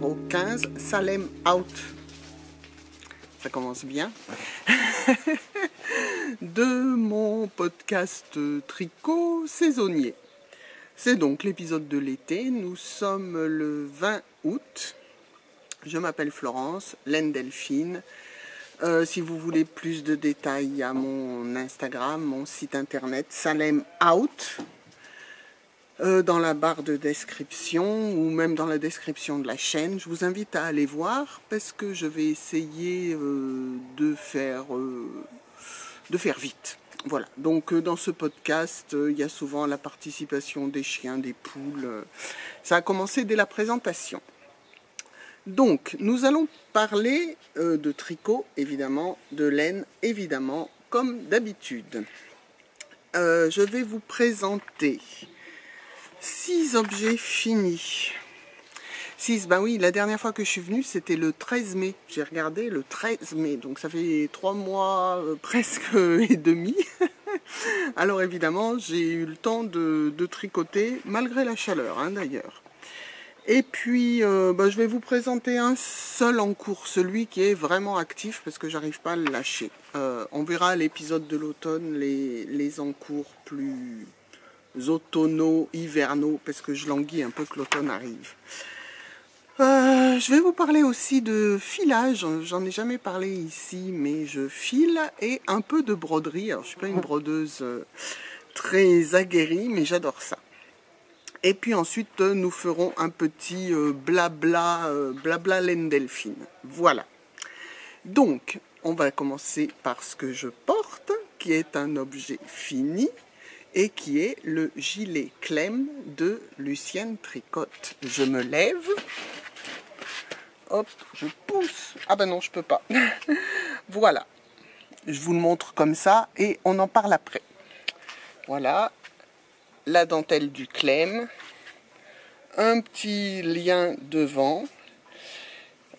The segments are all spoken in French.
numéro 15, Salem Out. Ça commence bien. De mon podcast tricot saisonnier. C'est donc l'épisode de l'été. Nous sommes le 20 août. Je m'appelle Florence, laine Delphine. Si vous voulez plus de détails, il y a mon Instagram, mon site internet Salem Out. Dans la barre de description ou même dans la description de la chaîne. Je vous invite à aller voir parce que je vais essayer de faire vite. Voilà, donc dans ce podcast, il y a souvent la participation des chiens, des poules. Ça a commencé dès la présentation. Donc, nous allons parler de tricot, évidemment, de laine, évidemment, comme d'habitude. Je vais vous présenter 6 objets finis. 6, ben oui, la dernière fois que je suis venue, c'était le 13 mai. J'ai regardé le 13 mai, donc ça fait 3 mois presque et demi. Alors évidemment, j'ai eu le temps de tricoter, malgré la chaleur hein, d'ailleurs. Et puis, je vais vous présenter un seul en cours, celui qui est vraiment actif, parce que j'arrive pas à le lâcher. On verra à l'épisode de l'automne les encours plus automnaux, hivernaux, parce que je languis un peu que l'automne arrive. Je vais vous parler aussi de filage, j'en ai jamais parlé ici, mais je file, et un peu de broderie. Alors je suis pas une brodeuse très aguerrie, mais j'adore ça. Et puis ensuite nous ferons un petit blabla laine Delphine. Voilà. Donc on va commencer par ce que je porte, qui est un objet fini, et qui est le gilet Clem de Lucienne Tricotte. Je me lève, hop, je pousse, ah ben non je peux pas, voilà, je vous le montre comme ça et on en parle après. Voilà, la dentelle du Clem, un petit lien devant,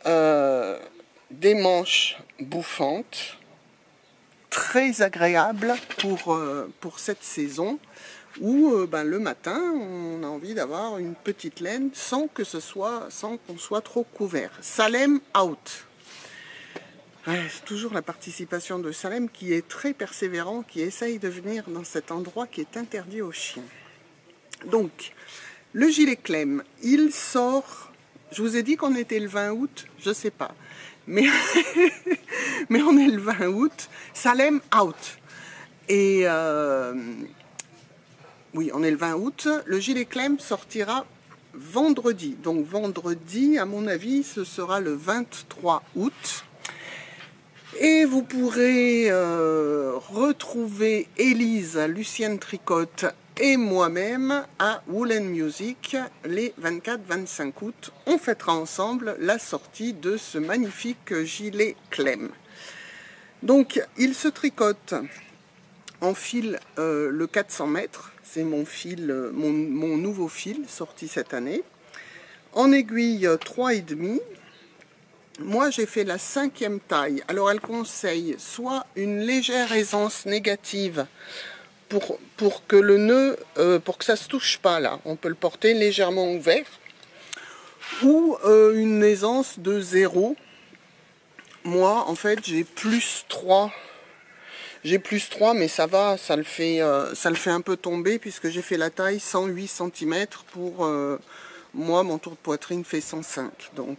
des manches bouffantes, très agréable pour cette saison où le matin on a envie d'avoir une petite laine sans qu'on soit trop couvert. Salem Out. C'est toujours la participation de Salem qui est très persévérant, qui essaye de venir dans cet endroit qui est interdit aux chiens. Donc le gilet Clem, il sort, je vous ai dit qu'on était le 20 août, je sais pas. Mais, mais on est le 20 août, Salem Out. Et oui, on est le 20 août. Le gilet Clem sortira vendredi. Donc vendredi, à mon avis, ce sera le 23 août. Et vous pourrez retrouver Élise, Lucienne Tricotte et moi-même à Woolen Music les 24-25 août. On fêtera ensemble la sortie de ce magnifique gilet Clem. Donc il se tricote en fil le 400 mètres, c'est mon fil, mon nouveau fil sorti cette année, en aiguille 3,5. Moi j'ai fait la 5e taille, alors elle conseille soit une légère aisance négative pour que le nœud, pour que ça se touche pas là, on peut le porter légèrement ouvert, ou une aisance de 0. Moi en fait j'ai plus 3, mais ça va, ça le fait un peu tomber puisque j'ai fait la taille 108 cm pour moi, mon tour de poitrine fait 105, donc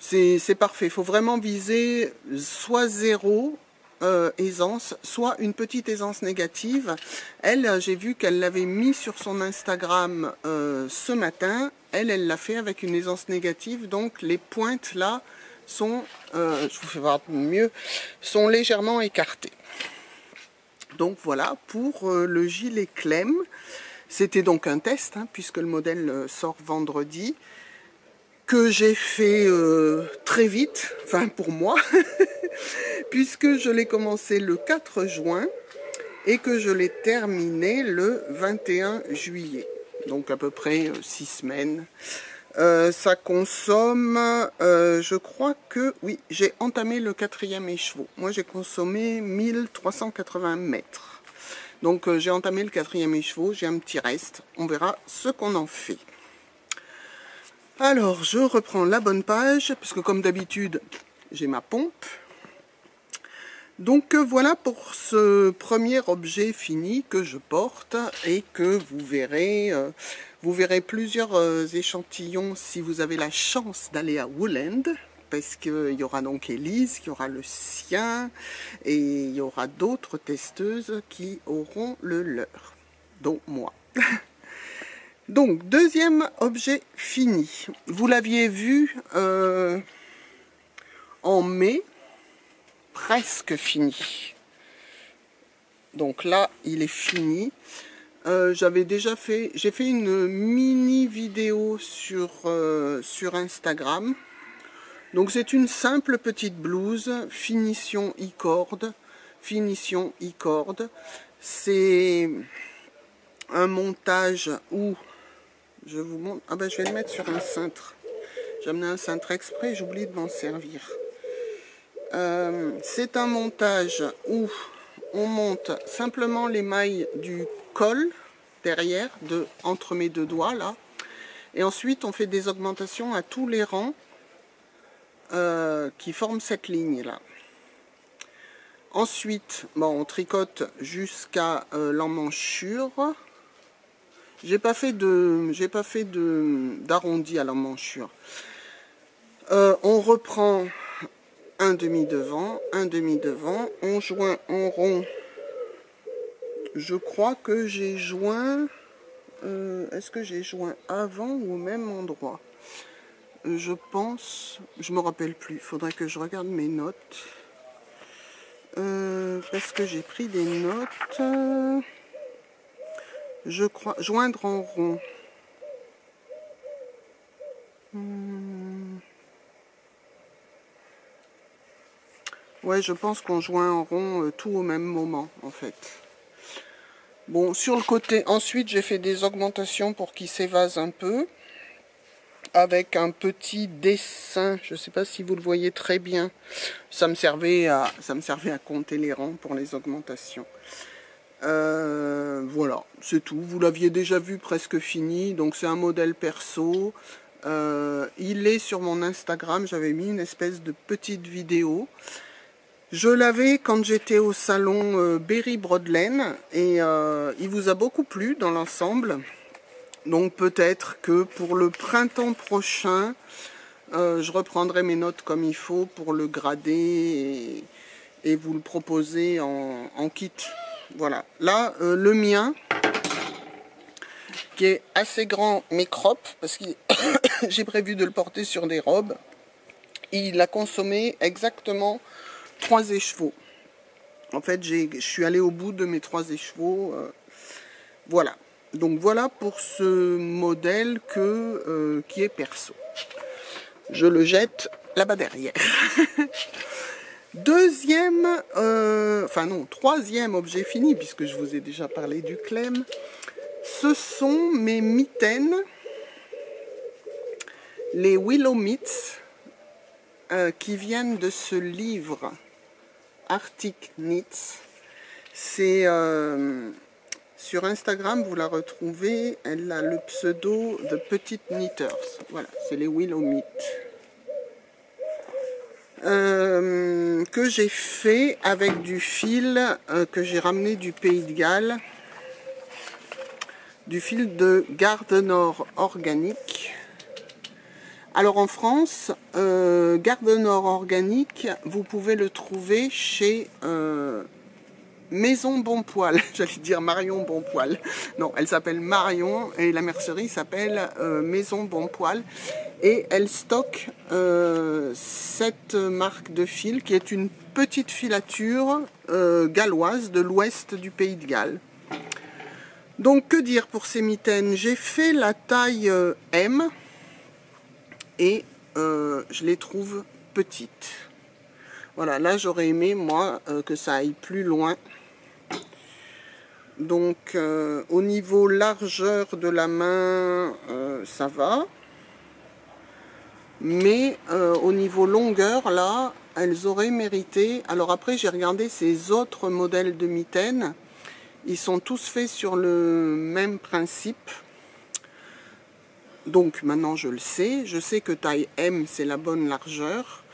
c'est parfait. Il faut vraiment viser soit 0 aisance, soit une petite aisance négative. Elle, j'ai vu qu'elle l'avait mis sur son Instagram ce matin. Elle l'a fait avec une aisance négative, donc les pointes là sont, je vous fais voir mieux, sont légèrement écartées. Donc voilà pour le gilet Clem. C'était donc un test, hein, puisque le modèle sort vendredi, que j'ai fait très vite, enfin pour moi, puisque je l'ai commencé le 4 juin et que je l'ai terminé le 21 juillet. Donc à peu près 6 semaines. Ça consomme, je crois que, oui, j'ai entamé le 4e écheveau. Moi j'ai consommé 1380 mètres. Donc j'ai entamé le 4e écheveau, j'ai un petit reste. On verra ce qu'on en fait. Alors, je reprends la bonne page, parce que comme d'habitude, j'ai ma pompe. Donc voilà pour ce premier objet fini que je porte et que vous verrez plusieurs échantillons si vous avez la chance d'aller à Woolend, parce qu'il y aura donc Élise, il y aura le sien et il y aura d'autres testeuses qui auront le leur, dont moi. Donc, deuxième objet fini. Vous l'aviez vu en mai, presque fini. Donc là, il est fini. J'ai fait une mini vidéo sur Instagram. Donc c'est une simple petite blouse, finition e-cord. C'est un montage où je vous montre. Ah ben je vais le mettre sur un cintre. J'ai amené un cintre exprès, j'oublie de m'en servir. C'est un montage où on monte simplement les mailles du col derrière, entre mes deux doigts là. Et ensuite on fait des augmentations à tous les rangs qui forment cette ligne là. Ensuite, bon, on tricote jusqu'à l'emmanchure. J'ai pas fait d'arrondi à l'emmanchure. On reprend un demi devant, on joint en rond. Je crois que j'ai joint, est-ce que j'ai joint avant ou au même endroit? Je pense, je me rappelle plus, il faudrait que je regarde mes notes. Parce que j'ai pris des notes. Je crois, joindre en rond. Ouais, je pense qu'on joint en rond tout au même moment, en fait. Bon, sur le côté, ensuite, j'ai fait des augmentations pour qu'il s'évase un peu. Avec un petit dessin, je ne sais pas si vous le voyez très bien. Ça me servait à compter les rangs pour les augmentations. Voilà, c'est tout. Vous l'aviez déjà vu presque fini. Donc c'est un modèle perso. Il est sur mon Instagram. J'avais mis une espèce de petite vidéo. Je l'avais quand j'étais au salon Berry Broadlane. Et il vous a beaucoup plu dans l'ensemble. Donc peut-être que pour le printemps prochain, je reprendrai mes notes comme il faut pour le grader et vous le proposer en kit. Voilà. Là, le mien, qui est assez grand mais crop, parce que j'ai prévu de le porter sur des robes, il a consommé exactement 3 écheveaux. En fait, je suis allé au bout de mes 3 écheveaux. Voilà. Donc voilà pour ce modèle qui est perso. Je le jette là-bas derrière. Troisième objet fini, puisque je vous ai déjà parlé du Clem. Ce sont mes mitaines, les Willow Mitts, qui viennent de ce livre Arctic Knits. C'est... sur Instagram, vous la retrouvez, elle a le pseudo de Petite Knitters. Voilà, c'est les Willow Mitts. Que j'ai fait avec du fil que j'ai ramené du Pays de Galles. Du fil de Gardenor organique. Alors en France, Gardenor organique, vous pouvez le trouver chez... Maison Bonpoil, j'allais dire Marion Bonpoil. Non, elle s'appelle Marion et la mercerie s'appelle Maison Bonpoil. Et elle stocke cette marque de fil qui est une petite filature galloise de l'ouest du Pays de Galles. Donc que dire pour ces mitaines? J'ai fait la taille M et je les trouve petites. Voilà, là j'aurais aimé moi que ça aille plus loin. Donc au niveau largeur de la main, ça va. Mais au niveau longueur, là, elles auraient mérité. Alors après, j'ai regardé ces autres modèles de mitaines. Ils sont tous faits sur le même principe. Donc maintenant je le sais. Je sais que taille M c'est la bonne largeur.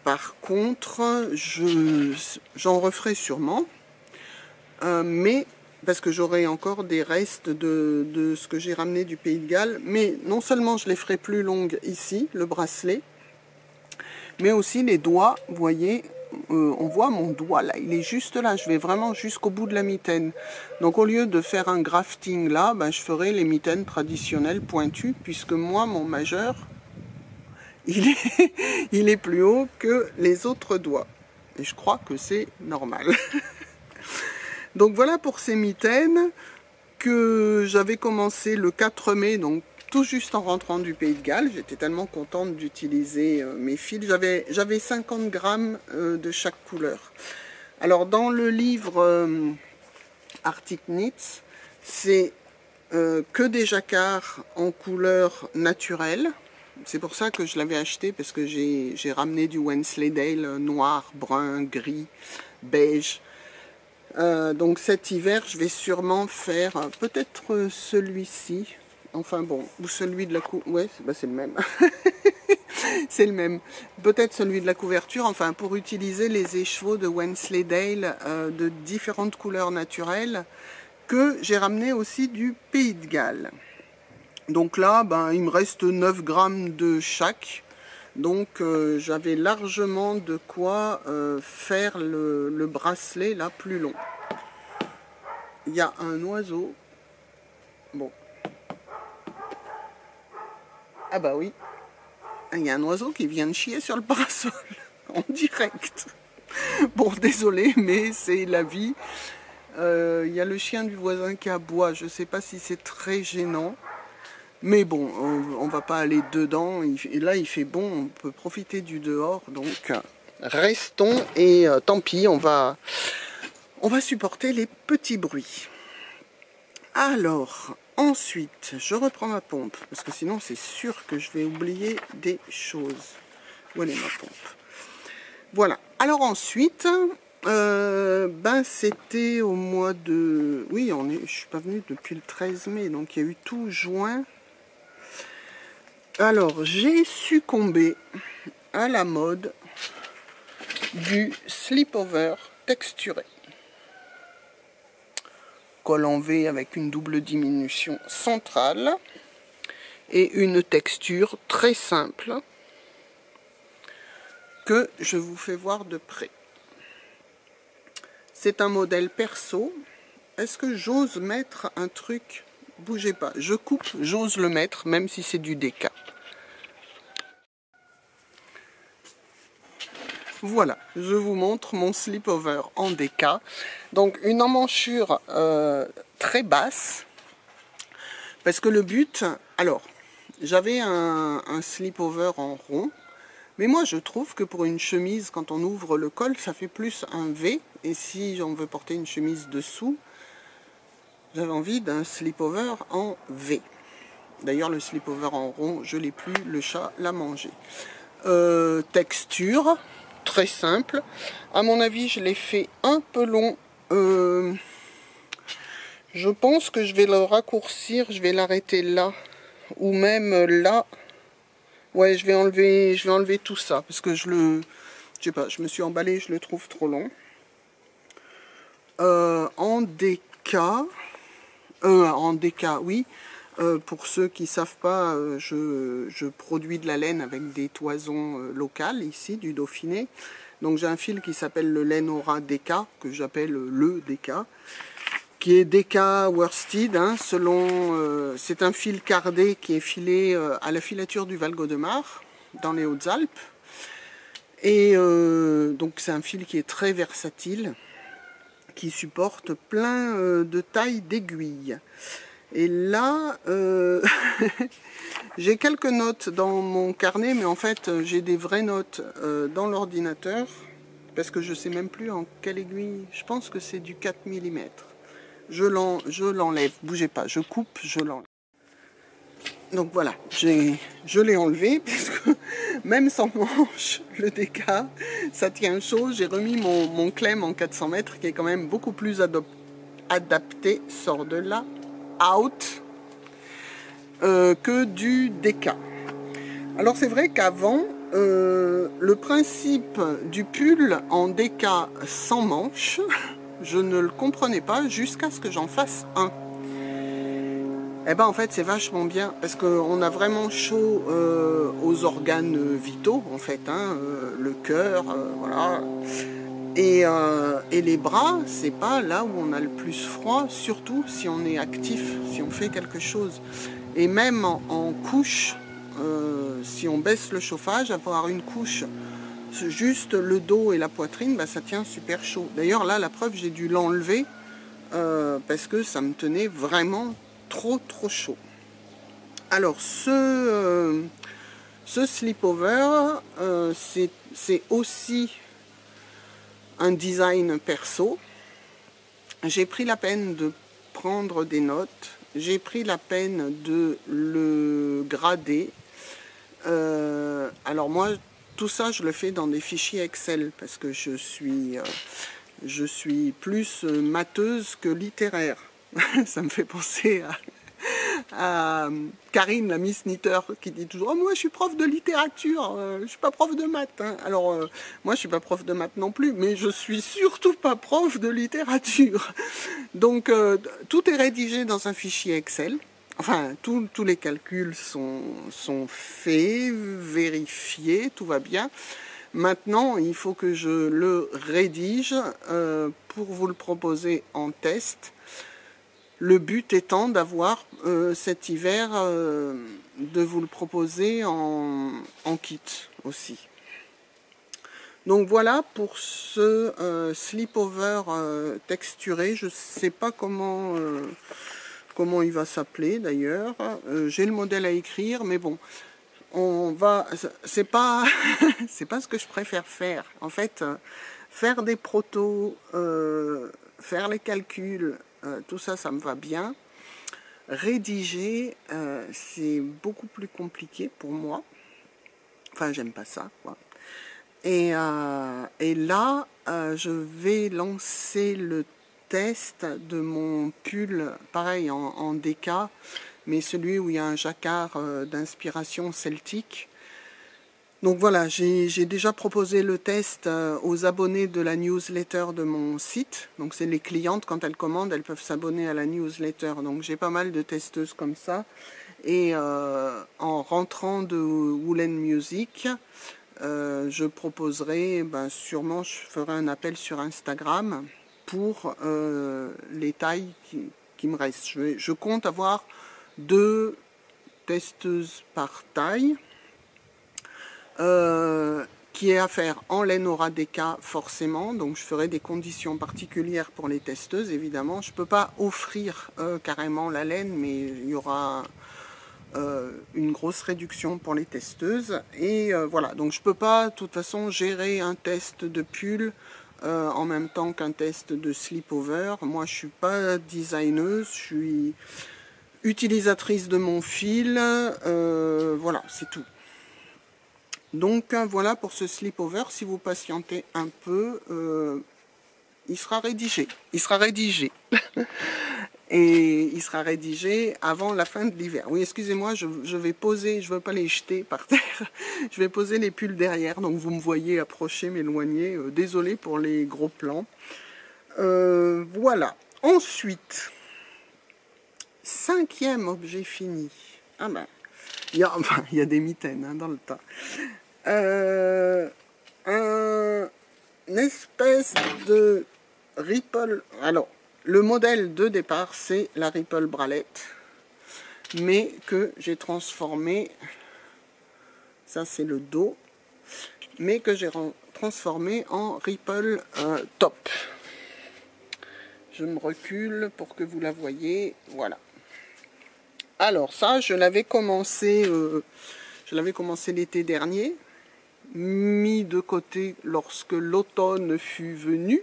Par contre, j'en referai sûrement. Mais parce que j'aurai encore des restes de ce que j'ai ramené du Pays de Galles. Mais non seulement je les ferai plus longues ici, le bracelet, mais aussi les doigts, vous voyez, on voit mon doigt là, il est juste là, je vais vraiment jusqu'au bout de la mitaine. Donc au lieu de faire un grafting là, ben, je ferai les mitaines traditionnelles pointues, puisque moi, mon majeur, il est plus haut que les autres doigts. Et je crois que c'est normal. Donc voilà pour ces mitaines que j'avais commencé le 4 mai, donc tout juste en rentrant du Pays de Galles. J'étais tellement contente d'utiliser mes fils. J'avais 50 grammes de chaque couleur. Alors dans le livre Arctic Knits, c'est que des jacquards en couleur naturelle. C'est pour ça que je l'avais acheté, parce que j'ai ramené du Wensleydale noir, brun, gris, beige. Donc cet hiver, je vais sûrement faire peut-être celui-ci. Enfin bon, ou celui de la ouais, c'est le même. C'est le même. Peut-être celui de la couverture, enfin pour utiliser les écheveaux de Wensleydale de différentes couleurs naturelles que j'ai ramené aussi du Pays de Galles. Donc là, ben, il me reste 9 grammes de chaque. Donc j'avais largement de quoi faire le bracelet là plus long. Il y a un oiseau. Bon. Ah bah oui. Il y a un oiseau qui vient de chier sur le parasol en direct. Bon, désolé, mais c'est la vie. Il y a le chien du voisin qui aboie. Je ne sais pas si c'est très gênant. Mais bon, on va pas aller dedans. Et là, il fait bon, on peut profiter du dehors. Donc, restons et tant pis, on va supporter les petits bruits. Alors, ensuite, je reprends ma pompe. Parce que sinon, c'est sûr que je vais oublier des choses. Où est ma pompe? Voilà. Alors ensuite, ben c'était au mois de... Oui, je suis pas venue depuis le 13 mai, donc il y a eu tout juin. Alors, j'ai succombé à la mode du slip-over texturé. Col en V avec une double diminution centrale et une texture très simple que je vous fais voir de près. C'est un modèle perso. Est-ce que j'ose mettre un truc? Bougez pas, je coupe, j'ose le mettre, même si c'est du déca. Voilà, je vous montre mon slip-over en déca. Donc une emmanchure très basse, parce que le but... Alors, j'avais un slip-over en rond, mais moi je trouve que pour une chemise, quand on ouvre le col, ça fait plus un V. Et si on veut porter une chemise dessous, j'avais envie d'un slip-over en V. D'ailleurs, le slip-over en rond, je l'ai plus, le chat l'a mangé. Texture, très simple. À mon avis, je l'ai fait un peu long. Je pense que je vais le raccourcir, je vais l'arrêter là. Ou même là. Ouais, je vais enlever tout ça. Parce que je sais pas, je me suis emballé, je le trouve trop long. En déca... en déca, oui. Pour ceux qui ne savent pas, je produis de la laine avec des toisons locales ici, du Dauphiné. Donc j'ai un fil qui s'appelle le Laine-Aura Déca, que j'appelle le Déca, qui est Déca worsted, hein, selon... c'est un fil cardé qui est filé à la filature du Val-Gaudemar, dans les Hautes-Alpes. Et donc c'est un fil qui est très versatile, qui supporte plein de tailles d'aiguilles. Et là, j'ai quelques notes dans mon carnet, mais en fait, j'ai des vraies notes dans l'ordinateur, parce que je ne sais même plus en quelle aiguille. Je pense que c'est du 4 mm. Je l'enlève, bougez pas, je coupe, je l'enlève. Donc voilà, je l'ai enlevé, parce que même sans manche, le déca, ça tient chaud. J'ai remis mon Clem en 400 mètres, qui est quand même beaucoup plus adapté. Sort de là, out. que du DK. Alors c'est vrai qu'avant, le principe du pull en DK sans manches, je ne le comprenais pas jusqu'à ce que j'en fasse un. Eh ben en fait c'est vachement bien parce qu'on a vraiment chaud aux organes vitaux en fait, hein, le cœur, voilà. Et les bras, c'est pas là où on a le plus froid, surtout si on est actif, si on fait quelque chose. Et même en couche, si on baisse le chauffage, avoir une couche juste le dos et la poitrine, bah, ça tient super chaud. D'ailleurs là, la preuve, j'ai dû l'enlever parce que ça me tenait vraiment trop chaud. Alors ce slipover, c'est aussi un design perso. J'ai pris la peine de prendre des notes, j'ai pris la peine de le grader. Alors moi, tout ça, je le fais dans des fichiers Excel parce que je suis plus matheuse que littéraire. Ça me fait penser à Karine, la Miss Knitter, qui dit toujours oh, « moi je suis prof de littérature, je suis pas prof de maths hein. ». Alors moi je suis pas prof de maths non plus, mais je suis surtout pas prof de littérature. Donc tout est rédigé dans un fichier Excel. Enfin, tous les calculs sont faits, vérifiés, tout va bien. Maintenant, il faut que je le rédige pour vous le proposer en test. Le but étant d'avoir cet hiver, de vous le proposer en kit aussi. Donc voilà pour ce slipover texturé. Je ne sais pas comment il va s'appeler d'ailleurs. J'ai le modèle à écrire, mais bon, c'est pas c'est pas ce que je préfère faire. En fait, faire des protos, faire les calculs, tout ça, ça me va bien. Rédiger, c'est beaucoup plus compliqué pour moi. Enfin, j'aime pas ça, quoi. Et là, je vais lancer le test de mon pull, pareil en DK, mais celui où il y a un jacquard d'inspiration celtique. Donc voilà, j'ai déjà proposé le test aux abonnés de la newsletter de mon site. Donc c'est les clientes, quand elles commandent, elles peuvent s'abonner à la newsletter. Donc j'ai pas mal de testeuses comme ça. Et en rentrant de Woolen Music, je proposerai, sûrement je ferai un appel sur Instagram pour les tailles qui me restent. Je compte avoir 2 testeuses par taille. Qui est à faire en laine Aura DK forcément, donc je ferai des conditions particulières pour les testeuses évidemment. Je ne peux pas offrir carrément la laine, mais il y aura une grosse réduction pour les testeuses. Et voilà, donc je ne peux pas de toute façon gérer un test de pull en même temps qu'un test de slipover. Moi je ne suis pas designeuse, je suis utilisatrice de mon fil, voilà, c'est tout. Donc voilà pour ce slipover, si vous patientez un peu, il sera rédigé. Il sera rédigé. Et il sera rédigé avant la fin de l'hiver. Oui, excusez-moi, je vais poser, je ne veux pas les jeter par terre. Je vais poser les pulls derrière, donc vous me voyez approcher, m'éloigner. Désolé pour les gros plans. Voilà. Ensuite, 5e objet fini. Ah ben, il y a des mitaines hein, dans le tas. Une espèce de Ripple. Alors, le modèle de départ, c'est la Ripple bralette, mais que j'ai transformé. Ça, c'est le dos, mais que j'ai transformé en Ripple top. Je me recule pour que vous la voyez. Voilà. Alors ça, je l'avais commencé l'été dernier, mis de côté lorsque l'automne fut venu,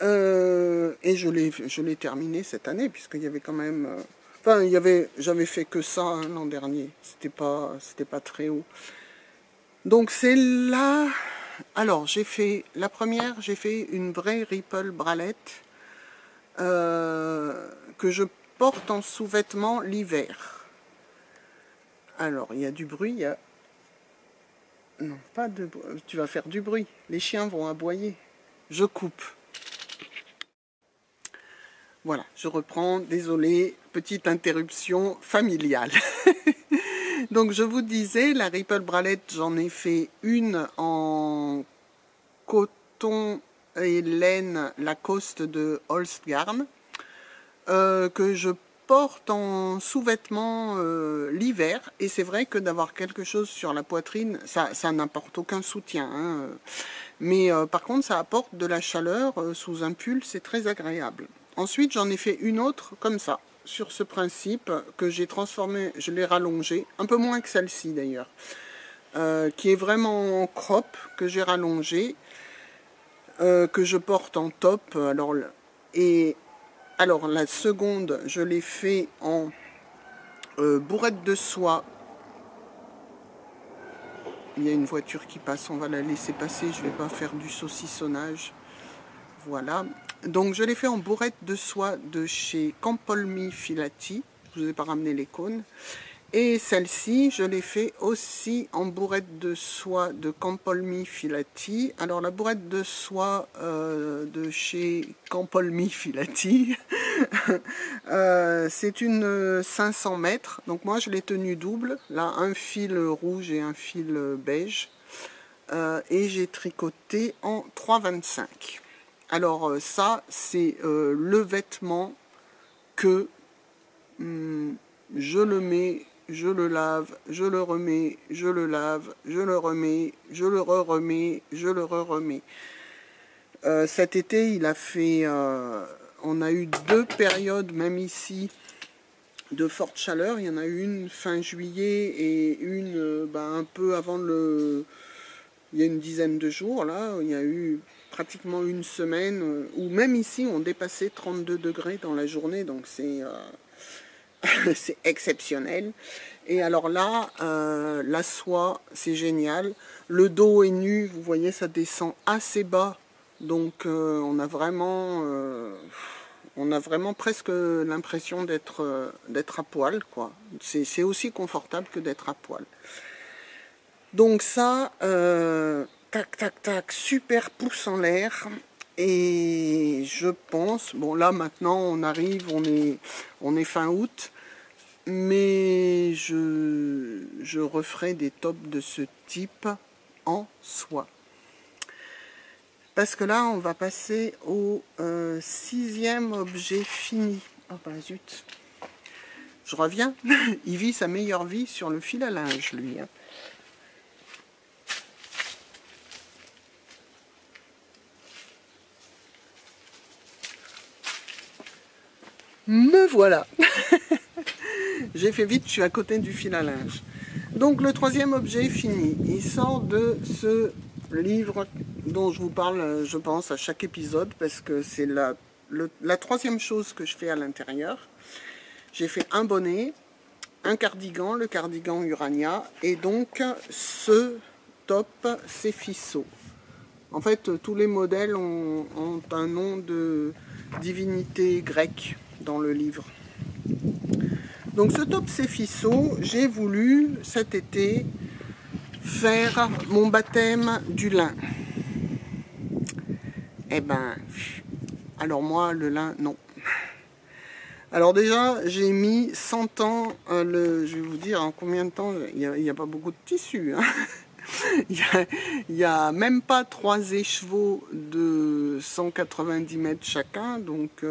et je l'ai terminé cette année, puisqu'il y avait quand même... j'avais fait que ça hein, l'an dernier, c'était pas très haut. Donc c'est là... Alors, j'ai fait une vraie Ripple bralette, que je porte en sous-vêtements l'hiver. Alors, il y a du bruit, il y a... Non, pas de bruit. Tu vas faire du bruit. Les chiens vont aboyer. Je coupe. Voilà, je reprends. Désolé, petite interruption familiale. Donc, je vous disais, la Ripple Bralette, j'en ai fait une en coton et laine Lacoste de Holstgarn, que je porte en sous-vêtements l'hiver. Et c'est vrai que d'avoir quelque chose sur la poitrine, ça n'apporte aucun soutien, hein. Mais par contre, ça apporte de la chaleur sous un pull, c'est très agréable. Ensuite, j'en ai fait une autre comme ça, sur ce principe, que j'ai transformé, je l'ai rallongée, un peu moins que celle-ci d'ailleurs, qui est vraiment en crop, que j'ai rallongée, que je porte en top. Alors la seconde, je l'ai fait en bourrette de soie. Il y a une voiture qui passe, on va la laisser passer, je ne vais pas faire du saucissonnage. Voilà. Donc je l'ai fait en bourrette de soie de chez Campolmi Filati. Je ne vous ai pas ramené les cônes. Et celle-ci, je l'ai fait aussi en bourrette de soie de Campolmi Filati. Alors la bourrette de soie de chez Campolmi Filati, c'est une 500 mètres. Donc moi je l'ai tenue double. Là un fil rouge et un fil beige. Et j'ai tricoté en 3,25. Alors ça c'est le vêtement que je le mets, je le lave, je le remets, je le lave, je le remets, je le re-remets, je le re-remets. Cet été, il a fait... on a eu 2 périodes, même ici, de forte chaleur. Il y en a eu une fin juillet et une un peu avant le... Il y a une dizaine de jours, là. Il y a eu pratiquement une semaine où même ici, on dépassait 32 degrés dans la journée. Donc c'est... c'est exceptionnel. Et alors là, la soie, c'est génial. Le dos est nu, vous voyez, ça descend assez bas. Donc on a vraiment presque l'impression d'être à poil, quoi. C'est aussi confortable que d'être à poil. Donc ça, tac, tac, tac, super pouce en l'air. Et je pense, bon là maintenant on arrive, on est fin août, mais je referai des tops de ce type en soie. Parce que là on va passer au 6e objet fini. Oh bah zut, je reviens, il vit sa meilleure vie sur le fil à linge lui, hein. Me voilà. J'ai fait vite, je suis à côté du fil à linge. Donc le 3e objet est fini. Il sort de ce livre dont je vous parle, je pense, à chaque épisode, parce que c'est la 3e chose que je fais à l'intérieur. J'ai fait un bonnet, un cardigan, le cardigan Urania, et donc ce top, c'est Fisso. En fait, tous les modèles ont un nom de divinité grecque dans le livre. Donc ce top c'est Fisso, j'ai voulu cet été faire mon baptême du lin. Eh ben, alors moi le lin, non. Alors déjà, j'ai mis 100 ans, je vais vous dire en combien de temps, il n'y a pas beaucoup de tissu, hein. Il y a même pas 3 écheveaux de 190 mètres chacun, donc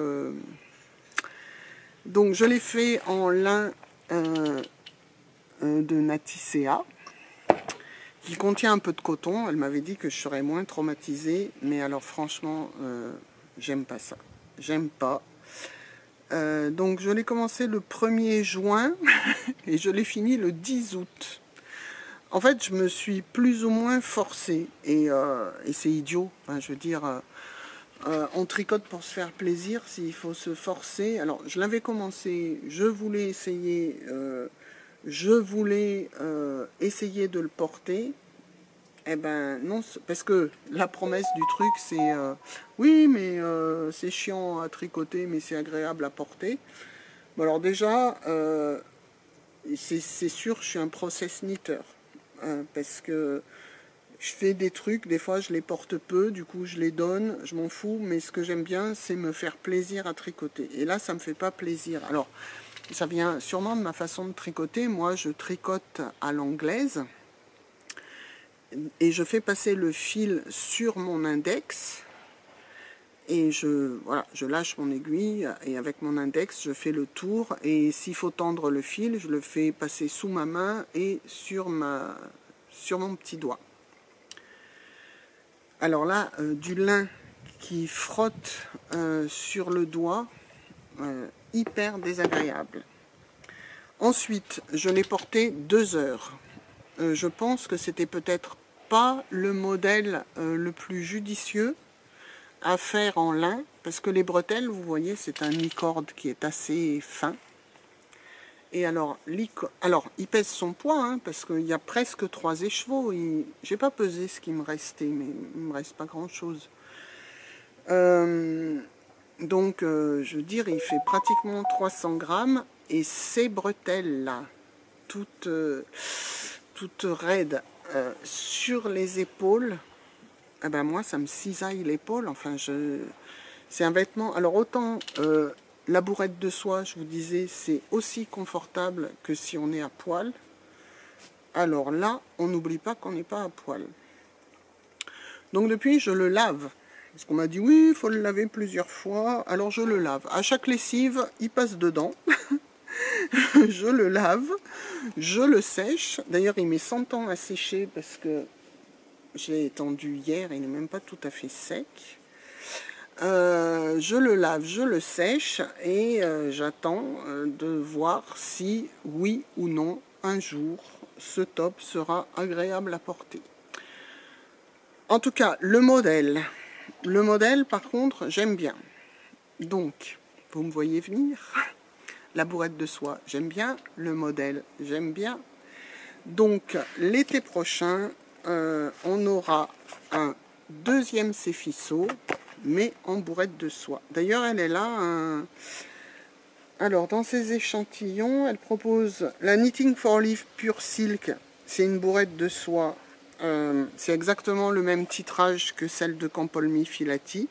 je l'ai fait en lin de Naticea, qui contient un peu de coton. Elle m'avait dit que je serais moins traumatisée, mais alors franchement, j'aime pas ça. J'aime pas. Donc je l'ai commencé le 1er juin et je l'ai fini le 10 août. En fait, je me suis plus ou moins forcée, et c'est idiot. Enfin, je veux dire, on tricote pour se faire plaisir, s'il faut se forcer. Alors, je l'avais commencé, je voulais essayer de le porter. Eh ben non, parce que la promesse du truc, c'est oui, mais c'est chiant à tricoter, mais c'est agréable à porter. Bon, alors déjà, c'est sûr, je suis un process knitter. Parce que je fais des trucs, des fois je les porte peu, du coup je les donne, je m'en fous, mais ce que j'aime bien, c'est me faire plaisir à tricoter. Et là, ça me fait pas plaisir. Alors, ça vient sûrement de ma façon de tricoter. Moi, je tricote à l'anglaise et je fais passer le fil sur mon index et voilà, je lâche mon aiguille et avec mon index, je fais le tour et s'il faut tendre le fil, je le fais passer sous ma main et sur mon petit doigt. Alors là, du lin qui frotte sur le doigt, hyper désagréable. Ensuite, je l'ai porté 2 heures. Je pense que c'était peut-être pas le modèle le plus judicieux à faire en lin, parce que les bretelles, vous voyez, c'est un mi-corde qui est assez fin. Et alors, il pèse son poids, hein, parce qu'il y a presque 3 écheveaux. J'ai pas pesé ce qui me restait, mais il me reste pas grand-chose. Donc, je veux dire, il fait pratiquement 300 grammes. Et ces bretelles-là, toutes raides sur les épaules, eh ben moi, ça me cisaille l'épaule. Enfin, c'est un vêtement. Alors, autant... la bourrette de soie, je vous disais, c'est aussi confortable que si on est à poil. Alors là, on n'oublie pas qu'on n'est pas à poil. Donc depuis, je le lave. Parce qu'on m'a dit, oui, il faut le laver plusieurs fois. Alors je le lave. À chaque lessive, il passe dedans. Je le lave, je le sèche. D'ailleurs, il met 100 ans à sécher parce que je l'ai étendu hier. Il n'est même pas tout à fait sec. Je le lave, je le sèche et j'attends de voir si, oui ou non, un jour, ce top sera agréable à porter. En tout cas, le modèle, par contre, j'aime bien. Donc, vous me voyez venir. La bourrette de soie, j'aime bien. Le modèle, j'aime bien. Donc, l'été prochain, on aura un deuxième Cefiso, mais en bourrette de soie. D'ailleurs, elle est là. Alors, dans ces échantillons, elle propose la Knitting for Life Pure Silk. C'est une bourrette de soie. C'est exactement le même titrage que celle de Campolmi Filati.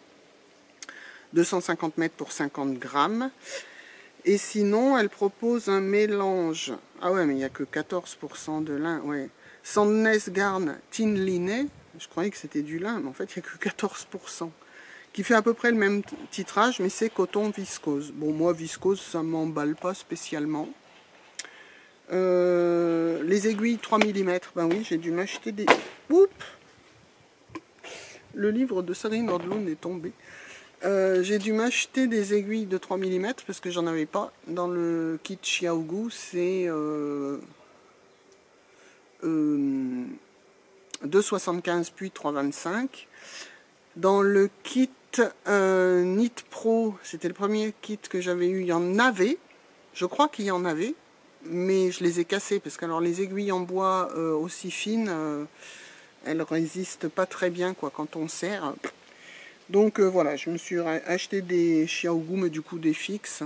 250 mètres pour 50 grammes. Et sinon, elle propose un mélange. Ah ouais, mais il n'y a que 14% de lin. Ouais. Sandnes Garn Tin Liné. Je croyais que c'était du lin, mais en fait, il n'y a que 14%. Qui fait à peu près le même titrage, mais c'est coton viscose. Bon, moi, viscose, ça ne m'emballe pas spécialement. Les aiguilles 3 mm, ben oui, j'ai dû m'acheter des... Oups! Le livre de Sarine Ordloun est tombé. J'ai dû m'acheter des aiguilles de 3 mm parce que j'en avais pas. Dans le kit Xiaogu, c'est 2,75 puis 3,25. Dans le kit Knit Pro, c'était le premier kit que j'avais eu, il y en avait. Je crois qu'il y en avait, mais je les ai cassés parce que alors les aiguilles en bois aussi fines, elles résistent pas très bien quoi quand on serre. Donc voilà, je me suis acheté des Xiaogu, mais du coup des fixes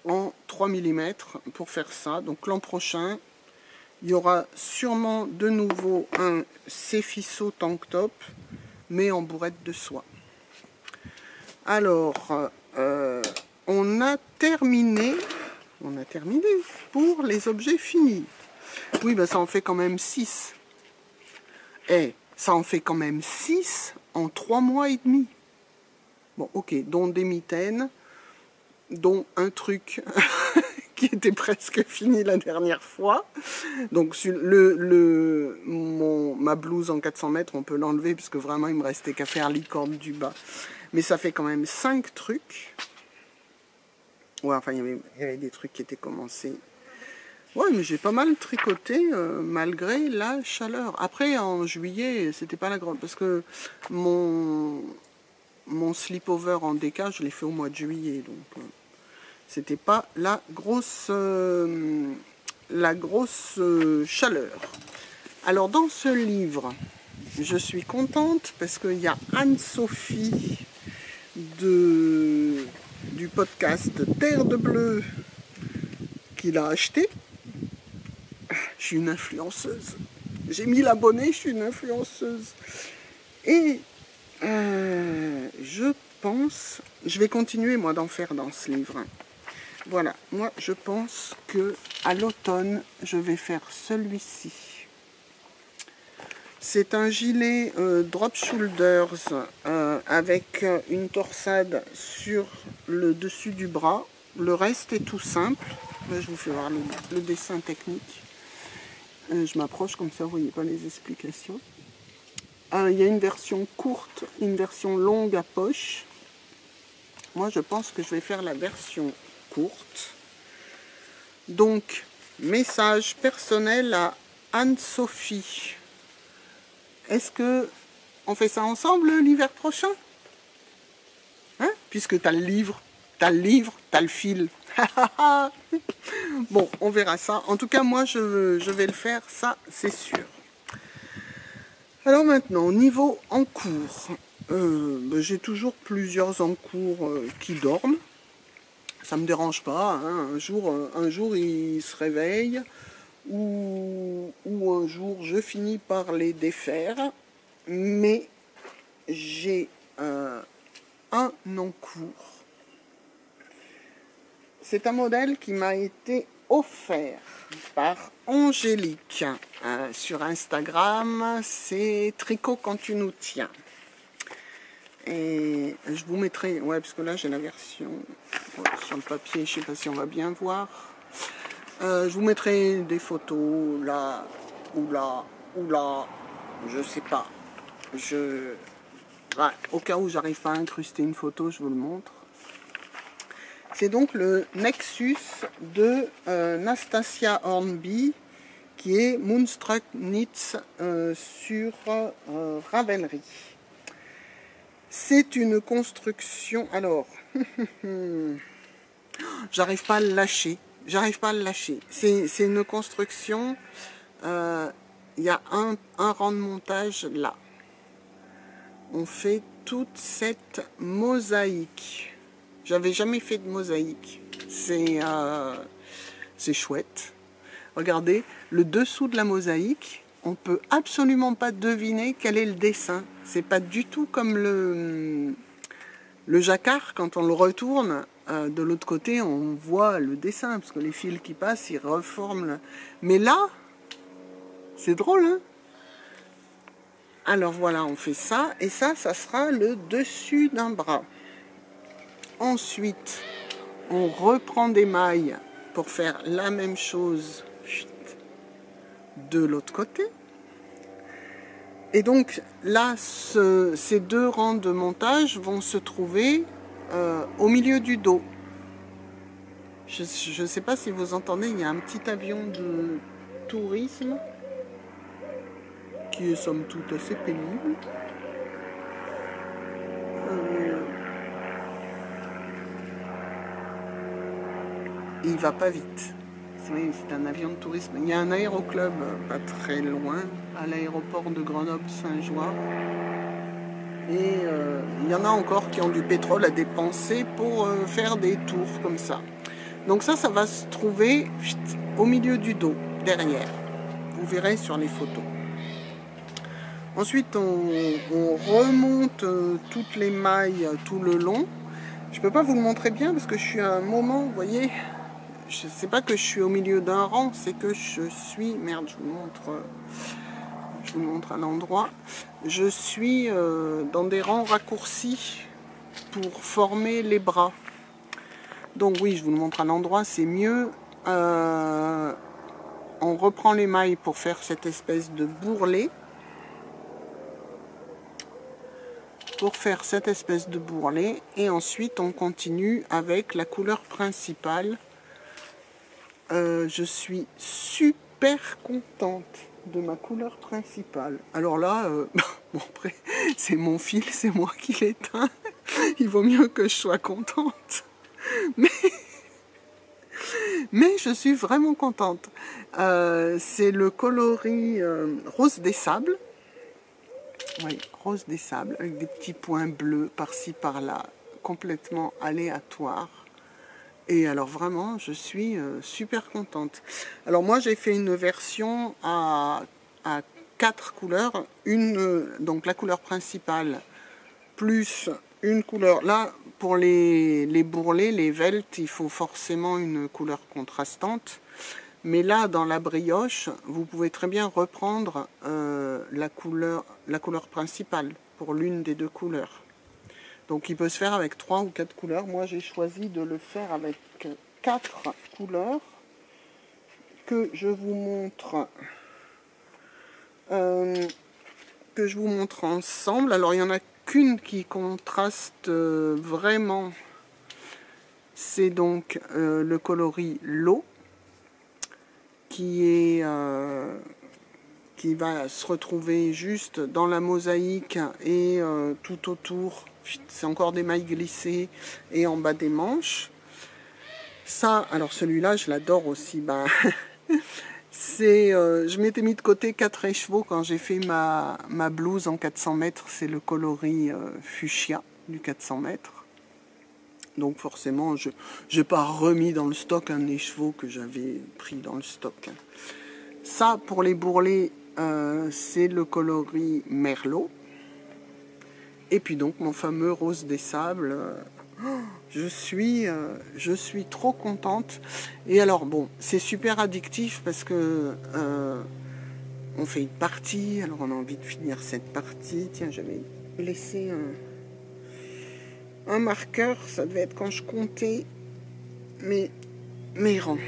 en 3 mm pour faire ça. Donc l'an prochain, il y aura sûrement de nouveau un Cefiso tank top, mais en bourrette de soie. Alors, on a terminé pour les objets finis. Oui, ben ça en fait quand même 6. Eh, ça en fait quand même 6 en 3 mois et demi. Bon, ok, dont des mitaines, dont un truc qui était presque fini la dernière fois. Donc ma blouse en 400 mètres, on peut l'enlever parce que vraiment il me restait qu'à faire licorne du bas. Mais ça fait quand même 5 trucs. Ouais, enfin il y avait des trucs qui étaient commencés. Ouais, mais j'ai pas mal tricoté malgré la chaleur. Après en juillet, c'était pas la grande parce que mon slip-over en DK, je l'ai fait au mois de juillet, donc c'était pas la grosse chaleur. Alors dans ce livre, je suis contente parce qu'il y a Anne-Sophie du podcast Terre de Bleu qui l'a acheté. Je suis une influenceuse. J'ai 1000 abonnés, je suis une influenceuse. Et je pense, je vais continuer moi d'en faire dans ce livre. Voilà, moi je pense que à l'automne, je vais faire celui-ci. C'est un gilet drop shoulders avec une torsade sur le dessus du bras. Le reste est tout simple. Là, je vous fais voir le dessin technique. Je m'approche comme ça, vous voyez pas les explications. Il y a une version courte, une version longue à poche. Moi, je pense que je vais faire la version courte. Donc, message personnel à Anne-Sophie. Est-ce que on fait ça ensemble l'hiver prochain? Hein? Puisque tu as le livre, t'as le fil. Bon, on verra ça. En tout cas, moi, je vais le faire, ça, c'est sûr. Alors maintenant, au niveau en cours, j'ai toujours plusieurs en cours qui dorment. Ça ne me dérange pas. Hein. Un jour, ils se réveillent ou un jour, je finis par les défaire. Mais j'ai un en cours. C'est un modèle qui m'a été offert par Angélique sur Instagram. C'est Tricot quand tu nous tiens. Et je vous mettrai, ouais, parce que là j'ai la version sur le papier, je sais pas si on va bien voir. Je vous mettrai des photos là, ou là, je sais pas. Ouais, au cas où j'arrive pas à incruster une photo, je vous le montre. C'est donc le Nexus de Nastasia Hornby, qui est Moonstruck Knits sur Ravelry. C'est une construction, alors, j'arrive pas à le lâcher, c'est une construction, il y a un rang de montage là. On fait toute cette mosaïque. J'avais jamais fait de mosaïque. C'est chouette. Regardez, le dessous de la mosaïque, on peut absolument pas deviner quel est le dessin. C'est pas du tout comme le jacquard, quand on le retourne, de l'autre côté, on voit le dessin, parce que les fils qui passent, ils reforment. Mais là, c'est drôle, hein? Alors voilà, on fait ça, et ça sera le dessus d'un bras. Ensuite, on reprend des mailles pour faire la même chose de l'autre côté. Et donc là, ces deux rangs de montage vont se trouver au milieu du dos. Je ne sais pas si vous entendez, il y a un petit avion de tourisme qui est somme toute assez pénible. Il va pas vite. C'est un avion de tourisme. Il y a un aéroclub pas très loin, à l'aéroport de Grenoble-Saint-Joire. Et il y en a encore qui ont du pétrole à dépenser pour faire des tours comme ça. Donc ça va se trouver au milieu du dos, derrière. Vous verrez sur les photos. Ensuite, on remonte toutes les mailles tout le long. Je ne peux pas vous le montrer bien parce que je suis à un moment, vous voyez, je ne sais pas que je suis au milieu d'un rang, c'est que je suis... Merde, je vous montre à l'endroit. Je suis dans des rangs raccourcis pour former les bras. Donc oui, je vous le montre à l'endroit, c'est mieux. On reprend les mailles pour faire cette espèce de bourrelet. Et ensuite on continue avec la couleur principale. Je suis super contente de ma couleur principale. Alors là, bon après, c'est mon fil, c'est moi qui l'éteins. Il vaut mieux que je sois contente. Mais je suis vraiment contente. C'est le coloris rose des sables. Oui, rose des sables, avec des petits points bleus par-ci, par-là, complètement aléatoires. Et alors vraiment, je suis super contente. Alors moi, j'ai fait une version à 4 couleurs. Donc la couleur principale, plus une couleur. Là, pour les bourrelets, les veltes, il faut forcément une couleur contrastante. Mais là, dans la brioche, vous pouvez très bien reprendre la couleur principale pour l'une des deux couleurs. Donc il peut se faire avec 3 ou 4 couleurs. Moi, j'ai choisi de le faire avec 4 couleurs que je vous montre. Ensemble. Alors, il y en a qu'une qui contraste vraiment. C'est donc le coloris L'eau qui va se retrouver juste dans la mosaïque et tout autour. C'est encore des mailles glissées et en bas des manches. Ça, alors celui-là, je l'adore aussi. Ben, je m'étais mis de côté 4 écheveaux quand j'ai fait ma blouse en 400 mètres. C'est le coloris fuchsia du 400 mètres. Donc forcément, je n'ai pas remis dans le stock un écheveau que j'avais pris dans le stock. Ça, pour les bourrelets, c'est le coloris merlot. Et puis donc, mon fameux rose des sables. Je suis trop contente. Et alors, bon, c'est super addictif parce que on fait une partie. Alors, on a envie de finir cette partie. Tiens, j'avais laissé un marqueur. Ça devait être quand je comptais mes rangs.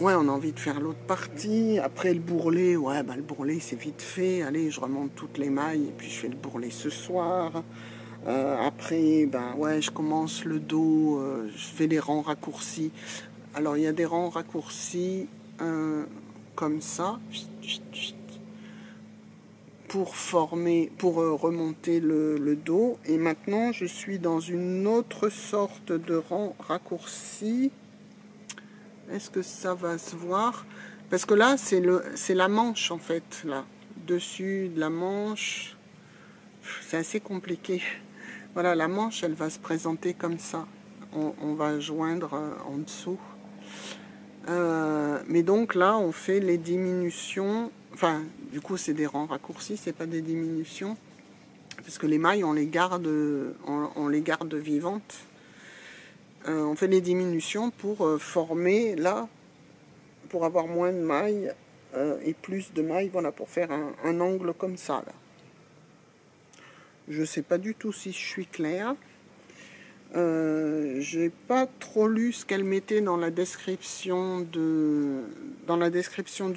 Ouais, on a envie de faire l'autre partie. Après le bourrelet, ouais, bah, le bourrelet c'est vite fait. Allez, je remonte toutes les mailles et puis je fais le bourrelet ce soir. Après, ben ouais, je commence le dos, je fais les rangs raccourcis. Alors, il y a des rangs raccourcis comme ça pour remonter le dos. Et maintenant, je suis dans une autre sorte de rang raccourci. Est-ce que ça va se voir? Parce que là, c'est la manche, en fait, là. Dessus de la manche, c'est assez compliqué. Voilà, la manche, elle va se présenter comme ça. On va joindre en dessous. Mais donc là, on fait les diminutions. Enfin, du coup, c'est des rangs raccourcis, c'est pas des diminutions. Parce que les mailles, on les garde vivantes. On fait les diminutions pour former là, pour avoir moins de mailles et plus de mailles, voilà, pour faire un angle comme ça là. Je sais pas du tout si je suis claire. J'ai pas trop lu ce qu'elle mettait dans la description du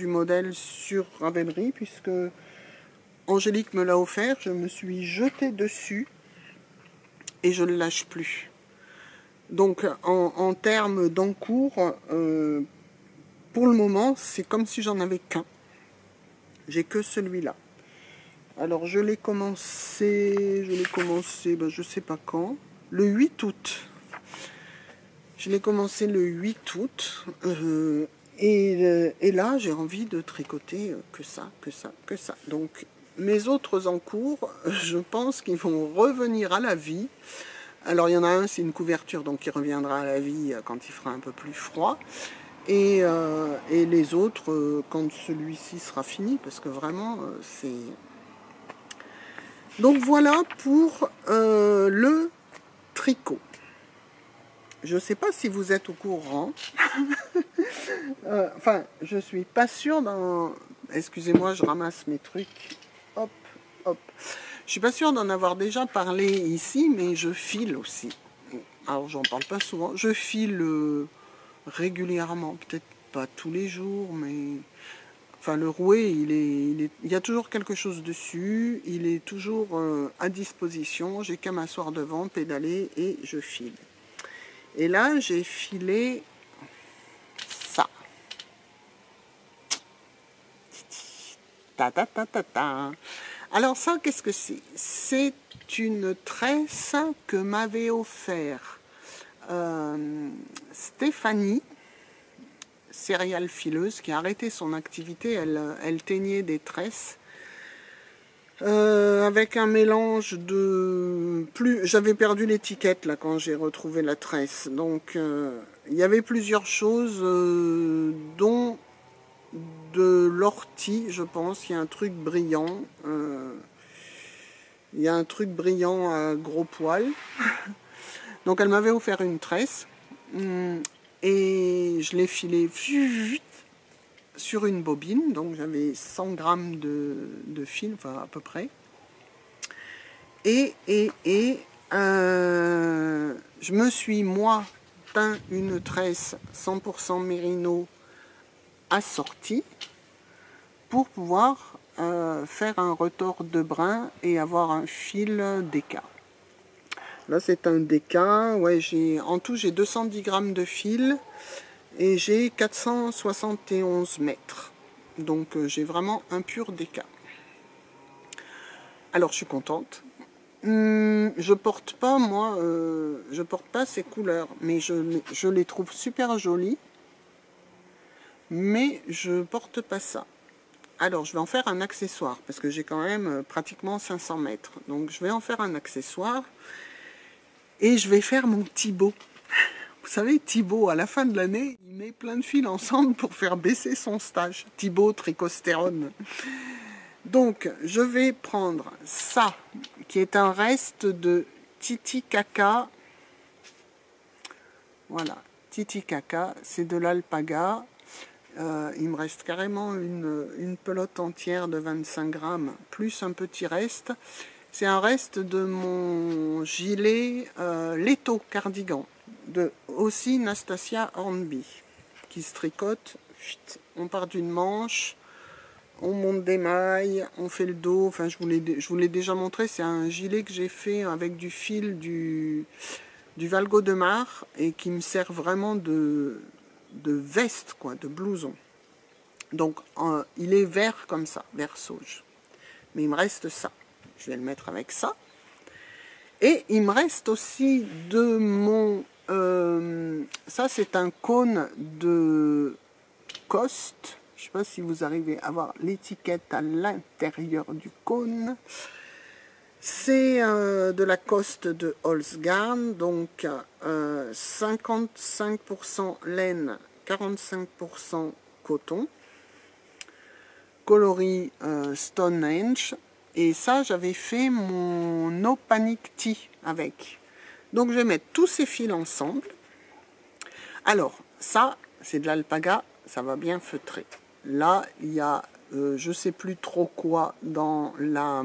modèle sur Ravelry, puisque Angélique me l'a offert, je me suis jetée dessus et je ne le lâche plus. Donc en termes d'encours, pour le moment, c'est comme si j'en avais qu'un. J'ai que celui-là. Alors je l'ai commencé, ben, je sais pas quand, le 8 août. Je l'ai commencé le 8 août. Et là, j'ai envie de tricoter que ça. Donc mes autres encours, je pense qu'ils vont revenir à la vie. Alors il y en a un, c'est une couverture, donc il reviendra à la vie quand il fera un peu plus froid. Et les autres, quand celui-ci sera fini, parce que vraiment, c'est... Donc voilà pour le tricot. Je ne sais pas si vous êtes au courant. Enfin, je suis pas sûre d'en... Excusez-moi, je ramasse mes trucs. Hop, hop. Je suis pas sûre d'en avoir déjà parlé ici, mais je file aussi. Alors, j'en parle pas souvent. Je file régulièrement, peut-être pas tous les jours, mais... Enfin, le rouet, il y a toujours quelque chose dessus. Il est toujours à disposition. J'ai qu'à m'asseoir devant, pédaler et je file. Et là, j'ai filé ça. Ta ta ta ta ta. Alors ça, qu'est-ce que c'est? C'est une tresse que m'avait offert Stéphanie, céréale fileuse, qui a arrêté son activité. Elle teignait des tresses. avec un mélange de... J'avais perdu l'étiquette là quand j'ai retrouvé la tresse. Donc il y avait plusieurs choses, dont de l'ortie, je pense. Il y a un truc brillant. Il y a un truc brillant à gros poils. Donc elle m'avait offert une tresse. Et je l'ai filé sur une bobine. Donc j'avais 100 grammes de fil, enfin à peu près. Et je me suis, moi, teint une tresse 100% mérino assortie pour pouvoir faire un retors de brin et avoir un fil DK. Là, c'est un DK. Ouais, en tout, j'ai 210 grammes de fil et j'ai 471 mètres. Donc, j'ai vraiment un pur DK. Alors, je suis contente. Je porte pas, moi, je porte pas ces couleurs, mais je les trouve super jolies. Mais je porte pas ça. Alors, je vais en faire un accessoire, parce que j'ai quand même pratiquement 500 mètres. Donc, je vais en faire un accessoire. Et je vais faire mon Thibaut. Vous savez, Thibaut, à la fin de l'année, il met plein de fils ensemble pour faire baisser son stage. Thibaut Tricostérone. Donc, je vais prendre ça, qui est un reste de Titicaca. Voilà, Titicaca, c'est de l'alpaga. Il me reste carrément une pelote entière de 25 grammes, plus un petit reste. C'est un reste de mon gilet Leto cardigan, de aussi Nastasia Hornby, qui se tricote. On part d'une manche, on monte des mailles, on fait le dos. Enfin, je vous l'ai déjà montré, c'est un gilet que j'ai fait avec du fil du Valgo de Mar et qui me sert vraiment de veste, quoi, de blouson. Donc, il est vert comme ça, vert sauge. Mais il me reste ça. Je vais le mettre avec ça. Et il me reste aussi de mon... ça, c'est un cône de Coste. Je ne sais pas si vous arrivez à voir l'étiquette à l'intérieur du cône. C'est de la Coste de Holzgarn, donc 55% laine, 45% coton, coloris Stonehenge. Et ça, j'avais fait mon No Panic Tea avec. Donc, je vais mettre tous ces fils ensemble. Alors, ça, c'est de l'alpaga, ça va bien feutrer. Là, il y a, je ne sais plus trop quoi dans la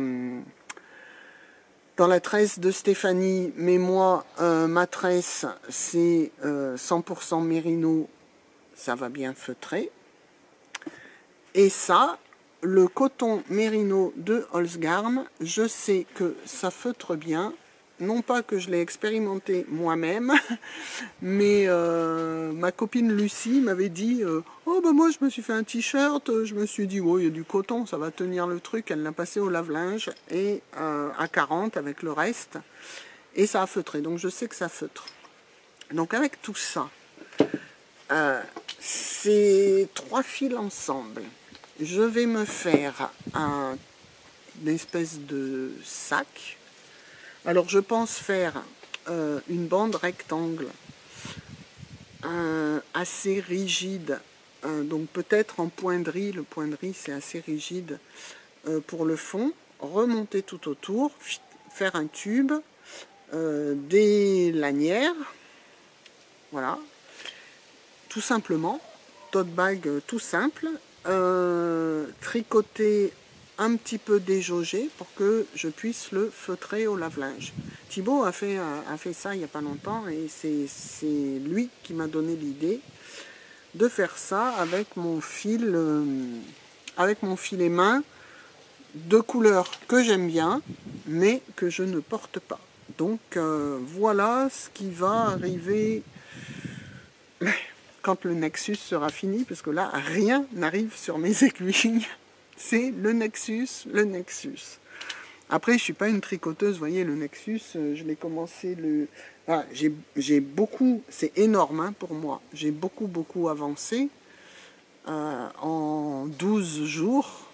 tresse de Stéphanie, mais moi, ma tresse, c'est 100% mérino, ça va bien feutrer. Et ça, le coton mérino de Holzgarn, je sais que ça feutre bien. Non pas que je l'ai expérimenté moi-même, mais ma copine Lucie m'avait dit oh ben moi je me suis fait un t-shirt, je me suis dit oh il y a du coton, ça va tenir le truc. Elle l'a passé au lave-linge et à 40 avec le reste, et ça a feutré, donc je sais que ça feutre. Donc avec tout ça, ces 3 fils ensemble, je vais me faire une espèce de sac. Alors je pense faire une bande rectangle assez rigide, donc peut-être en poinderie. Le poinderie c'est assez rigide pour le fond. Remonter tout autour, faire un tube, des lanières, voilà, tout simplement, tote bag tout simple, tricoter un petit peu déjaugé pour que je puisse le feutrer au lave-linge. Thibaut a fait ça il n'y a pas longtemps et c'est lui qui m'a donné l'idée de faire ça avec mon fil main de couleurs que j'aime bien mais que je ne porte pas. Donc voilà ce qui va arriver quand le Nexus sera fini, parce que là rien n'arrive sur mes aiguilles. C'est le Nexus, le Nexus. Après, je ne suis pas une tricoteuse, vous voyez, le Nexus, je l'ai commencé Voilà, j'ai beaucoup, c'est énorme hein, pour moi, j'ai beaucoup avancé en 12 jours.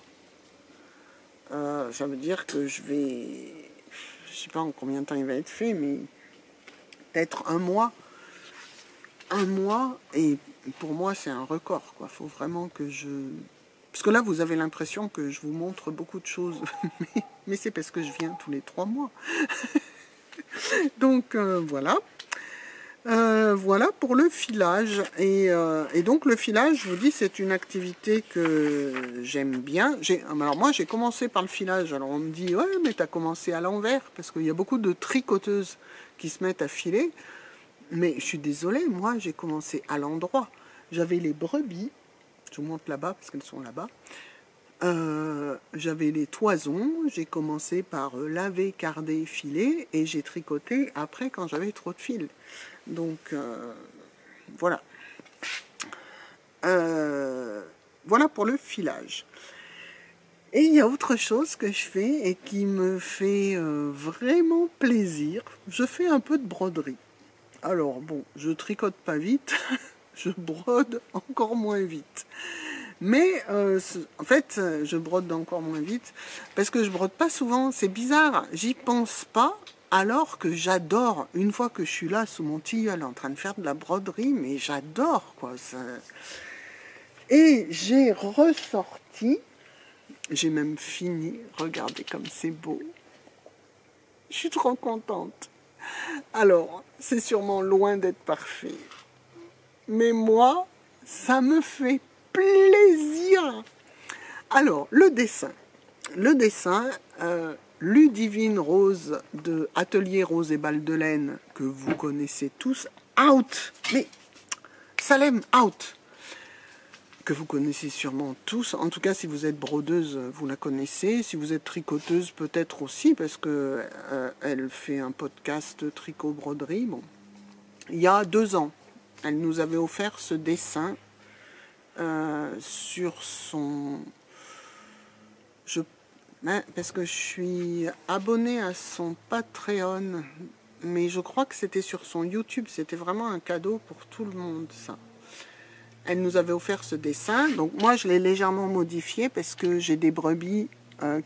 ça veut dire que je vais, je sais pas en combien de temps il va être fait, mais peut-être un mois. Un mois, et pour moi c'est un record, quoi. Faut vraiment que je... Parce que là vous avez l'impression que je vous montre beaucoup de choses, mais c'est parce que je viens tous les 3 mois. Donc voilà. Voilà pour le filage. Et donc le filage, je vous dis, c'est une activité que j'aime bien. Alors moi, j'ai commencé par le filage. Alors on me dit, ouais, mais tu as commencé à l'envers, parce qu'il y a beaucoup de tricoteuses qui se mettent à filer. Mais je suis désolée, moi, j'ai commencé à l'endroit. J'avais les brebis, je vous montre là-bas, parce qu'elles sont là-bas. J'avais les toisons, j'ai commencé par laver, carder, filer, et j'ai tricoté après quand j'avais trop de fil. Donc voilà. Voilà pour le filage. Et il y a autre chose que je fais et qui me fait vraiment plaisir. Je fais un peu de broderie. Alors bon, je tricote pas vite, je brode encore moins vite. Mais en fait, je brode encore moins vite parce que je brode pas souvent. C'est bizarre, j'y pense pas alors que j'adore. Une fois que je suis là sous mon tilleul en train de faire de la broderie, mais j'adore quoi. Ça... Et j'ai ressorti, j'ai même fini. Regardez comme c'est beau. Je suis trop contente. Alors, c'est sûrement loin d'être parfait. Mais moi, ça me fait plaisir. Alors, le dessin. Le dessin, Ludivine Rose de Atelier Rose et Balles de Laine, que vous connaissez tous, out. Mais, Salem, out. Que vous connaissez sûrement tous. En tout cas, si vous êtes brodeuse, vous la connaissez. Si vous êtes tricoteuse, peut-être aussi, parce que elle fait un podcast tricot-broderie. Bon. Il y a 2 ans, elle nous avait offert ce dessin sur son... parce que je suis abonnée à son Patreon, mais je crois que c'était sur son YouTube. C'était vraiment un cadeau pour tout le monde, ça. Elle nous avait offert ce dessin. Donc moi, je l'ai légèrement modifié parce que j'ai des brebis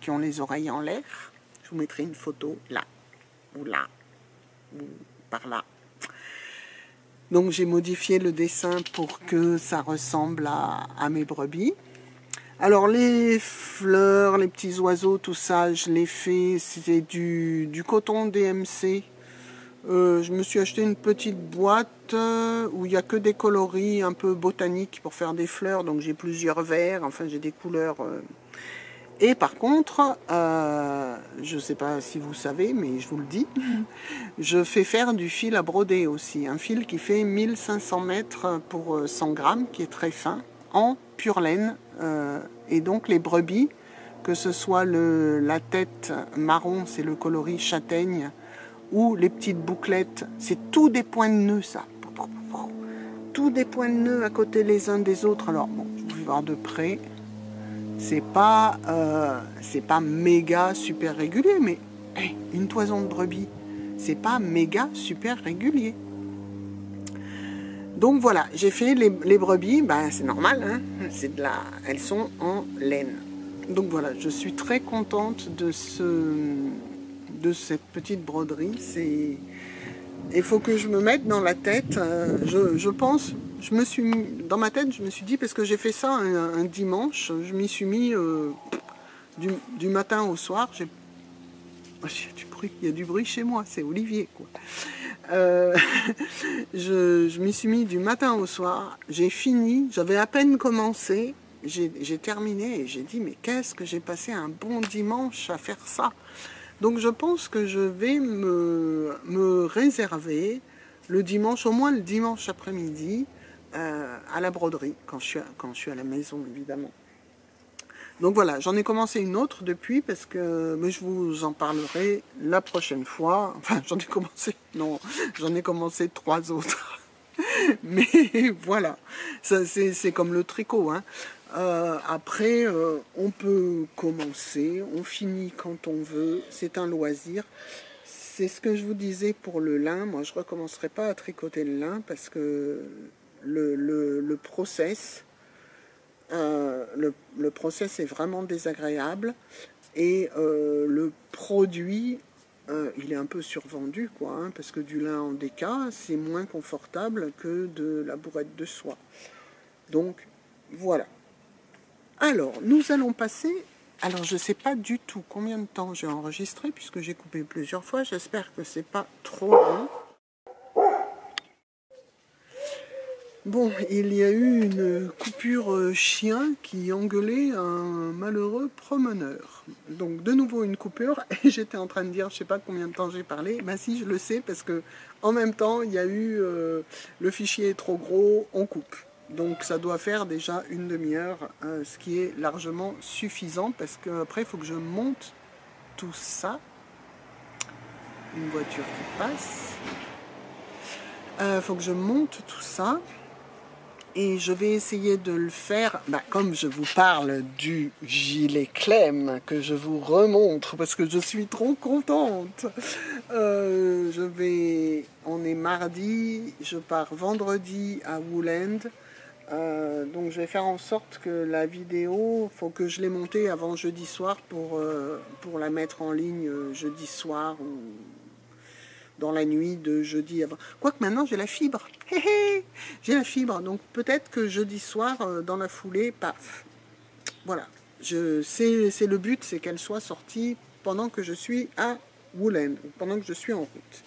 qui ont les oreilles en l'air. Je vous mettrai une photo là, ou par là. Donc j'ai modifié le dessin pour que ça ressemble à mes brebis. Alors les fleurs, les petits oiseaux, tout ça, je l'ai fait, c'était du coton DMC. Je me suis acheté une petite boîte où il n'y a que des coloris un peu botaniques pour faire des fleurs. Donc j'ai plusieurs verts, enfin j'ai des couleurs. Et par contre, je ne sais pas si vous savez, mais je vous le dis, je fais faire du fil à broder aussi. Un fil qui fait 1500 mètres pour 100 grammes, qui est très fin, en pure laine. Et donc les brebis, que ce soit la tête marron, c'est le coloris châtaigne, ou les petites bouclettes, c'est tout des points de nœuds, ça. Tout des points de nœuds à côté les uns des autres. Alors, bon, je vais voir de près. C'est pas méga super régulier, mais hey, une toison de brebis, c'est pas méga super régulier. Donc voilà, j'ai fait les brebis, ben, c'est normal, hein, elles sont en laine. Donc voilà, je suis très contente de cette petite broderie. Il faut que je me mette dans la tête, je pense, dans ma tête, je me suis dit, parce que j'ai fait ça un dimanche, je m'y suis mis du matin au soir. Il y a du bruit chez moi, c'est Olivier, quoi. Je m'y suis mis du matin au soir, j'ai fini, j'avais à peine commencé, j'ai terminé et j'ai dit, mais qu'est-ce que j'ai passé un bon dimanche à faire ça. Donc je pense que je vais me réserver le dimanche, au moins le dimanche après-midi, à la broderie, quand je suis à la maison, évidemment. Donc voilà, j'en ai commencé une autre depuis, mais je vous en parlerai la prochaine fois. Enfin, j'en ai commencé 3 autres. Mais voilà, c'est comme le tricot, hein. Après, on peut commencer, on finit quand on veut, c'est un loisir. C'est ce que je vous disais pour le lin. Moi, je ne recommencerai pas à tricoter le lin parce que le process est vraiment désagréable. Et le produit, il est un peu survendu, quoi, hein, parce que du lin en déca, c'est moins confortable que de la bourrette de soie. Donc, voilà. Alors, nous allons passer... Alors, je ne sais pas du tout combien de temps j'ai enregistré, puisque j'ai coupé plusieurs fois. J'espère que c'est pas trop long. Bon, il y a eu une coupure chien qui engueulait un malheureux promeneur. Donc de nouveau une coupure, et j'étais en train de dire, je sais pas combien de temps j'ai parlé, ben si je le sais, parce que en même temps il y a eu le fichier est trop gros, on coupe. Donc ça doit faire déjà une demi-heure, ce qui est largement suffisant, parce qu'après il faut que je monte tout ça. Une voiture qui passe. Il faut que je monte tout ça. Et je vais essayer de le faire, comme je vous parle du gilet Clem, que je vous remontre parce que je suis trop contente. On est mardi, je pars vendredi à Woolend. Donc je vais faire en sorte que la vidéo, faut que je l'ai montée avant jeudi soir pour la mettre en ligne jeudi soir ou dans la nuit de jeudi avant. Quoique maintenant j'ai la fibre. J'ai la fibre, donc peut-être que jeudi soir, dans la foulée, paf. Voilà. C'est le but, c'est qu'elle soit sortie pendant que je suis à Woolend, pendant que je suis en route.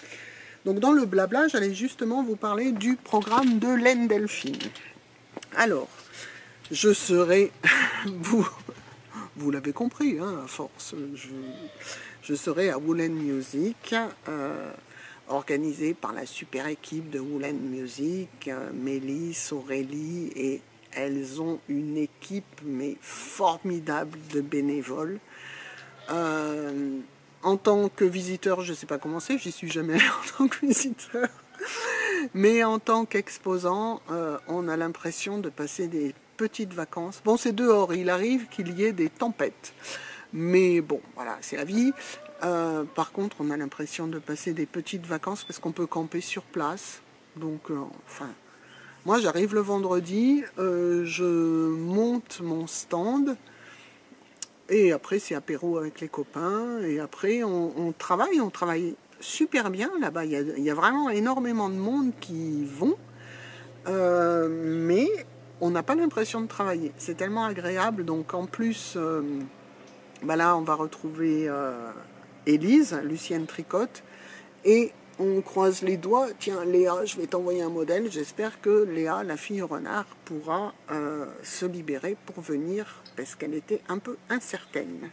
Donc dans le blabla, j'allais justement vous parler du programme de Laine Delphine. Alors, je serai, vous l'avez compris, hein, à force, je serai à Woolend Music, organisé par la super équipe de Woolend Music, Mélisse, Aurélie, et elles ont une équipe mais formidable de bénévoles. En tant que visiteur, je ne sais pas comment c'est, j'y suis jamais allée en tant que visiteur, mais en tant qu'exposant, on a l'impression de passer des petites vacances. Bon, c'est dehors, il arrive qu'il y ait des tempêtes, mais bon, voilà, c'est la vie. Par contre, on a l'impression de passer des petites vacances parce qu'on peut camper sur place. Donc, enfin, moi j'arrive le vendredi, je monte mon stand et après c'est apéro avec les copains et après on travaille super bien là-bas. Il y a vraiment énormément de monde qui vont, mais on n'a pas l'impression de travailler. C'est tellement agréable. Donc en plus, là on va retrouver Élise, Lucienne Tricotte, et on croise les doigts. Tiens, Léa, je vais t'envoyer un modèle. J'espère que Léa, la fille renard, pourra se libérer pour venir, parce qu'elle était un peu incertaine.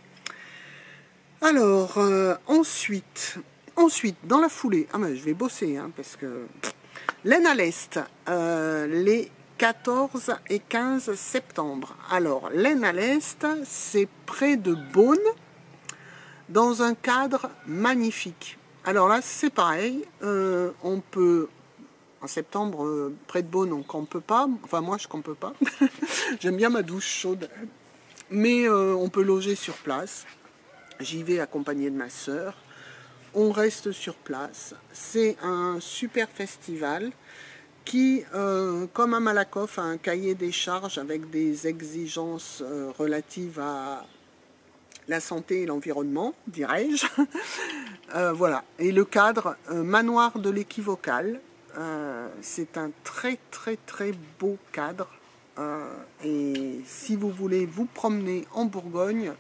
Alors, ensuite, dans la foulée, je vais bosser, hein, parce que Laine à l'Est, les 14 et 15 septembre. Alors, Laine à l'Est, c'est près de Beaune, dans un cadre magnifique. Alors là, c'est pareil, on peut, en septembre, près de Beaune, on campe pas, enfin moi je campe pas, j'aime bien ma douche chaude, mais on peut loger sur place. J'y vais accompagné de ma sœur, on reste sur place. C'est un super festival qui, comme à Malakoff, a un cahier des charges avec des exigences relatives à la santé et l'environnement, dirais-je. Voilà. Et le cadre, manoir de l'équivocal, c'est un très très très beau cadre. Et si vous voulez vous promener en Bourgogne,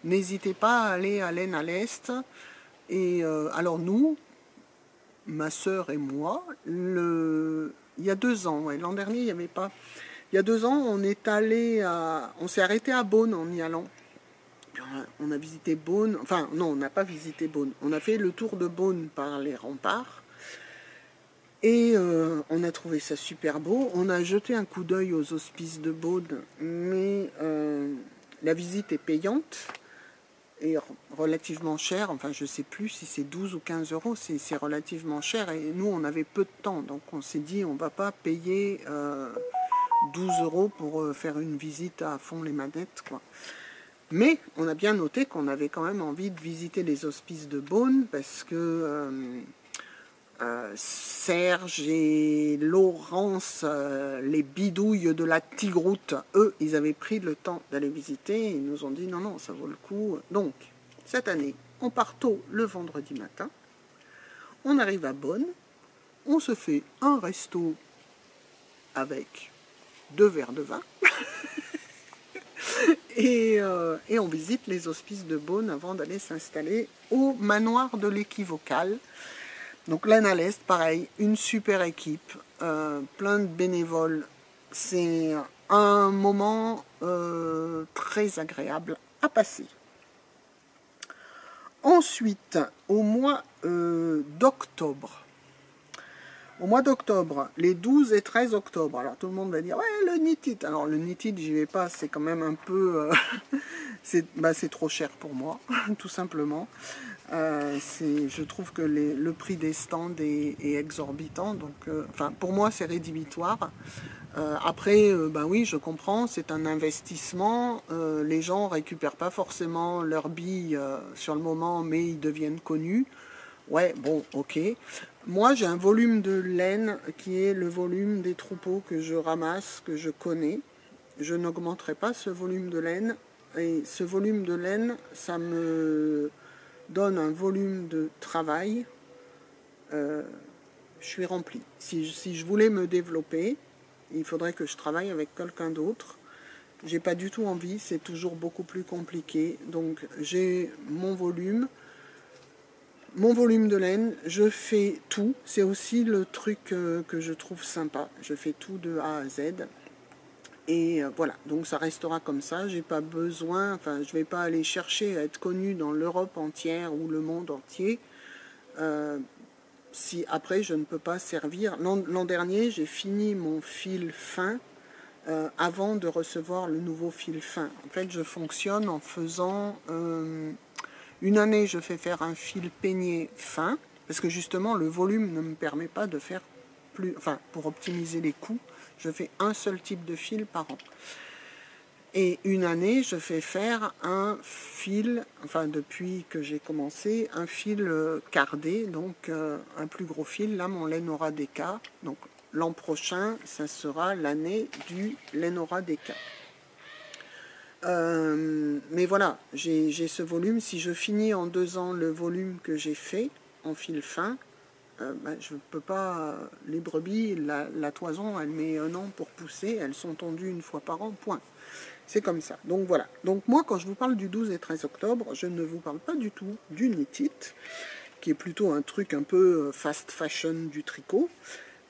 n'hésitez pas à aller à Laine à l'Est. Et alors nous, ma sœur et moi, il y a 2 ans, ouais, l'an dernier il n'y avait pas. Il y a 2 ans, on s'est arrêté à Beaune en y allant. On a visité Beaune, enfin non, on n'a pas visité Beaune, on a fait le tour de Beaune par les remparts et on a trouvé ça super beau. On a jeté un coup d'œil aux hospices de Beaune, mais la visite est payante et relativement chère, enfin je ne sais plus si c'est 12 ou 15 euros, c'est relativement cher et nous on avait peu de temps, donc on s'est dit on ne va pas payer 12 euros pour faire une visite à fond les manettes, quoi. Mais on a bien noté qu'on avait quand même envie de visiter les hospices de Beaune parce que Serge et Laurence, les bidouilles de la Tigroute, eux, ils avaient pris le temps d'aller visiter et ils nous ont dit non, non, ça vaut le coup. Donc, Cette année, on part tôt le vendredi matin, on arrive à Bonn, on se fait un resto avec 2 verres de vin et on visite les hospices de Bonn avant d'aller s'installer au manoir de l'équivocale. Donc l'Aisne à l'Est, pareil, une super équipe, plein de bénévoles. C'est un moment très agréable à passer. Ensuite, au mois d'octobre, les 12 et 13 octobre, alors tout le monde va dire, ouais, le Knit-It. Alors le Knit-It, j'y vais pas, c'est quand même un peu, c'est trop cher pour moi, tout simplement. Je trouve que le prix des stands est exorbitant, donc, pour moi c'est rédhibitoire. Après, oui, je comprends, c'est un investissement, les gens récupèrent pas forcément leurs billes sur le moment, mais ils deviennent connus. Ouais, bon, ok. Moi, j'ai un volume de laine qui est le volume des troupeaux que je ramasse, que je connais. Je n'augmenterai pas ce volume de laine. Et ce volume de laine, ça me donne un volume de travail. Je suis remplie. Si je voulais me développer, il faudrait que je travaille avec quelqu'un d'autre. J'ai pas du tout envie, c'est toujours beaucoup plus compliqué. Donc, j'ai mon volume de laine, je fais tout. C'est aussi le truc que je trouve sympa. Je fais tout de A à Z. Et voilà, donc ça restera comme ça. J'ai pas besoin, je vais pas aller chercher à être connue dans l'Europe entière ou le monde entier. Si après je ne peux pas servir. L'an dernier, j'ai fini mon fil fin avant de recevoir le nouveau fil fin. En fait, je fonctionne en faisant... une année, je fais faire un fil peigné fin, parce que justement, le volume ne me permet pas de faire plus... pour optimiser les coûts, je fais un seul type de fil par an. Et une année, je fais faire un fil, depuis que j'ai commencé, un fil cardé, donc un plus gros fil. Là, mon Lenora DK. Donc l'an prochain, ça sera l'année du Lenora DK. Mais voilà, j'ai ce volume. Si je finis en 2 ans le volume que j'ai fait en fil fin, je ne peux pas... Les brebis, la toison, elle met 1 an pour pousser. Elles sont tondues 1 fois par an, point. C'est comme ça. Donc voilà. Donc moi, quand je vous parle du 12 et 13 octobre, je ne vous parle pas du tout du Knit-It, qui est plutôt un truc un peu fast fashion du tricot.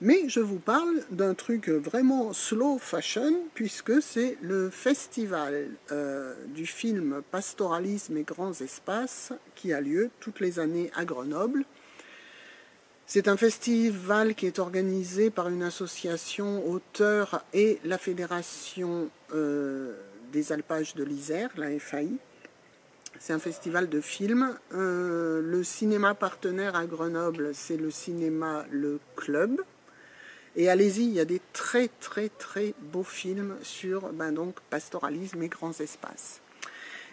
Mais je vous parle d'un truc vraiment slow fashion, puisque c'est le festival du film Pastoralisme et Grands Espaces qui a lieu toutes les années à Grenoble. C'est un festival qui est organisé par une association auteurs et la Fédération des alpages de l'Isère, la FAI. C'est un festival de films. Le cinéma partenaire à Grenoble, c'est le cinéma Le Club. Et allez-y, il y a des très très très beaux films sur donc pastoralisme et grands espaces.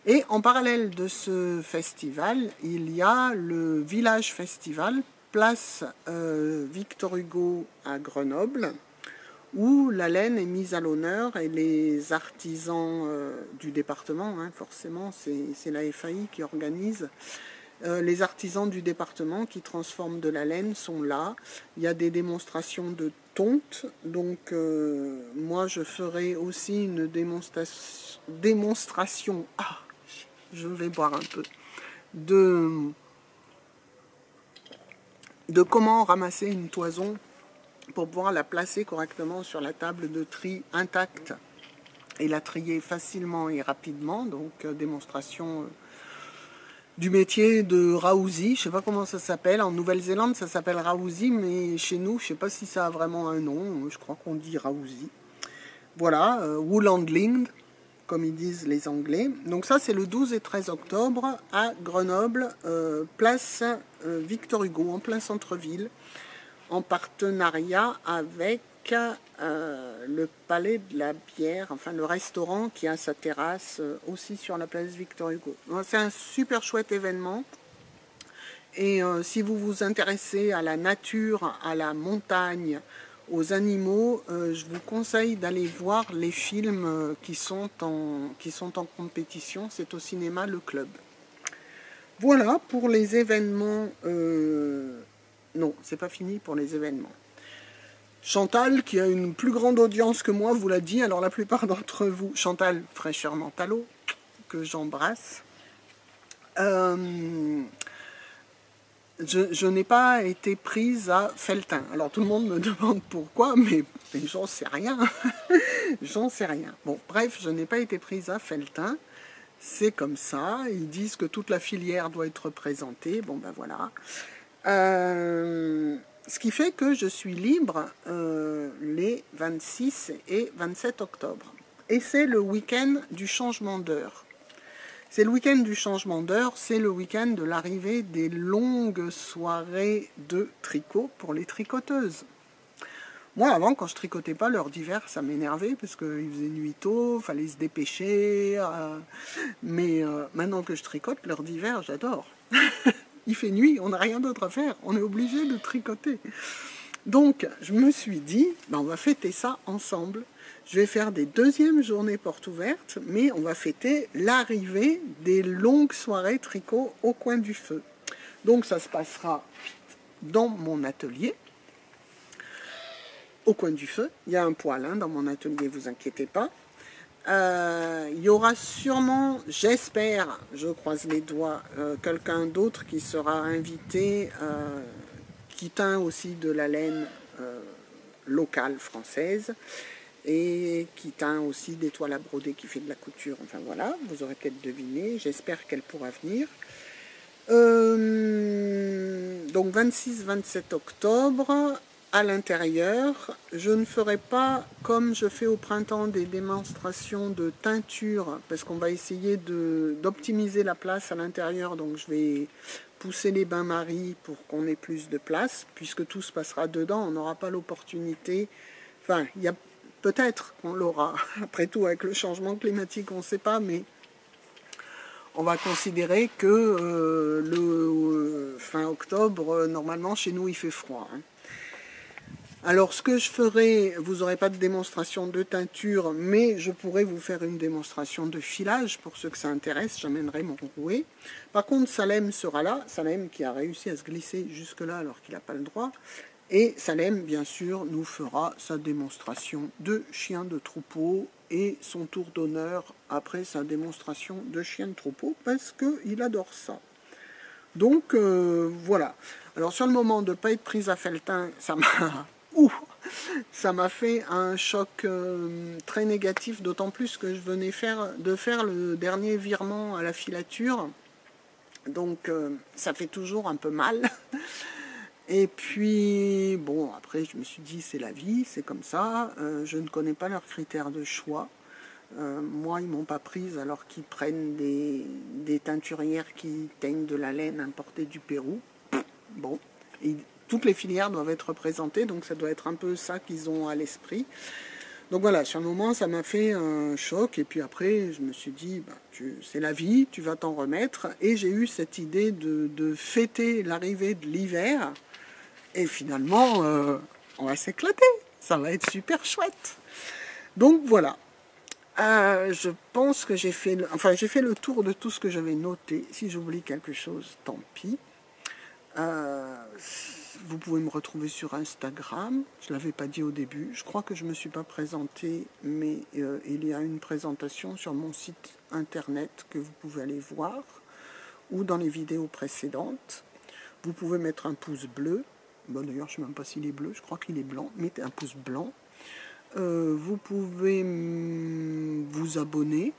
Et en parallèle de ce festival, il y a le Village Festival, place Victor Hugo à Grenoble, où la laine est mise à l'honneur et les artisans du département, forcément c'est la FAI qui organise, les artisans du département qui transforment de la laine sont là. Il y a des démonstrations de tonte, donc moi je ferai aussi une démonstration, je vais boire un peu, de comment ramasser une toison pour pouvoir la placer correctement sur la table de tri intacte et la trier facilement et rapidement. Donc démonstration du métier de Raouzi, je ne sais pas comment ça s'appelle, en Nouvelle-Zélande ça s'appelle Raouzi, mais chez nous je ne sais pas si ça a vraiment un nom, je crois qu'on dit Raouzi. Voilà, wool handling, comme ils disent les Anglais. Donc ça c'est le 12 et 13 octobre à Grenoble, place Victor Hugo, en plein centre-ville, en partenariat avec le Palais de la Bière, le restaurant qui a sa terrasse aussi sur la place Victor Hugo. C'est un super chouette événement. Et si vous vous intéressez à la nature, à la montagne, aux animaux, je vous conseille d'aller voir les films qui sont en compétition. C'est au cinéma Le Club. Voilà pour les événements. Non, c'est pas fini pour les événements. Chantal, qui a une plus grande audience que moi, vous l'a dit. Alors la plupart d'entre vous, Chantal Fraîcheur Mentalo, que j'embrasse. Je n'ai pas été prise à Felletin. Alors tout le monde me demande pourquoi, mais j'en sais rien. J'en sais rien. Bon, bref, je n'ai pas été prise à Felletin. C'est comme ça. Ils disent que toute la filière doit être représentée. Bon, ben voilà. Ce qui fait que je suis libre les 26 et 27 octobre. Et c'est le week-end du changement d'heure. C'est le week-end du changement d'heure, c'est le week-end de l'arrivée des longues soirées de tricot pour les tricoteuses. Moi, avant, quand je tricotais pas, l'heure d'hiver, ça m'énervait parce qu'il faisait nuit tôt, fallait se dépêcher. Mais maintenant que je tricote, l'heure d'hiver, j'adore. Il fait nuit, on n'a rien d'autre à faire, on est obligé de tricoter. Donc, je me suis dit, ben, on va fêter ça ensemble. Je vais faire des deuxièmes journées portes ouvertes, mais on va fêter l'arrivée des longues soirées tricot au coin du feu. Donc, ça se passera dans mon atelier, au coin du feu. Il y a un poêle dans mon atelier, vous inquiétez pas. Il y aura sûrement, j'espère, je croise les doigts, quelqu'un d'autre qui sera invité, qui teint aussi de la laine locale française et qui teint aussi des toiles à broder, qui fait de la couture. Enfin voilà, vous aurez peut-être deviné, j'espère qu'elle pourra venir. Donc 26-27 octobre, à l'intérieur, je ne ferai pas comme je fais au printemps des démonstrations de teinture, parce qu'on va essayer d'optimiser la place à l'intérieur, donc je vais pousser les bains-maries pour qu'on ait plus de place, puisque tout se passera dedans, on n'aura pas l'opportunité, enfin, il y a peut-être qu'on l'aura, après tout avec le changement climatique, on ne sait pas, mais on va considérer que le fin octobre, normalement chez nous il fait froid. Alors ce que je ferai, vous n'aurez pas de démonstration de teinture, mais je pourrais vous faire une démonstration de filage, pour ceux que ça intéresse, j'amènerai mon rouet. Par contre Salem sera là, Salem qui a réussi à se glisser jusque là alors qu'il n'a pas le droit. Et Salem, bien sûr, nous fera sa démonstration de chien de troupeau et son tour d'honneur après sa démonstration de chien de troupeau, parce qu'il adore ça. Donc, voilà. Alors, sur le moment de ne pas être prise à Felletin, ça m'a fait un choc très négatif, d'autant plus que je venais de faire le dernier virement à la filature. Donc, ça fait toujours un peu mal. Et puis, bon, après, je me suis dit, c'est la vie, c'est comme ça. Je ne connais pas leurs critères de choix. Moi, ils ne m'ont pas prise alors qu'ils prennent des teinturières qui teignent de la laine importée du Pérou. Bon, et toutes les filières doivent être représentées, donc ça doit être un peu ça qu'ils ont à l'esprit. Donc voilà, sur le moment, ça m'a fait un choc. Et puis après, je me suis dit, bah, c'est la vie, tu vas t'en remettre. Et j'ai eu cette idée de fêter l'arrivée de l'hiver. Et finalement, on va s'éclater. Ça va être super chouette. Donc voilà. Je pense que j'ai fait le tour de tout ce que j'avais noté. Si j'oublie quelque chose, tant pis. Vous pouvez me retrouver sur Instagram. Je ne l'avais pas dit au début. Je crois que je ne me suis pas présentée, mais il y a une présentation sur mon site internet que vous pouvez aller voir, ou dans les vidéos précédentes. Vous pouvez mettre un pouce bleu. Bon, d'ailleurs, je ne sais même pas s'il est bleu, je crois qu'il est blanc. Mettez un pouce blanc. Vous pouvez vous abonner.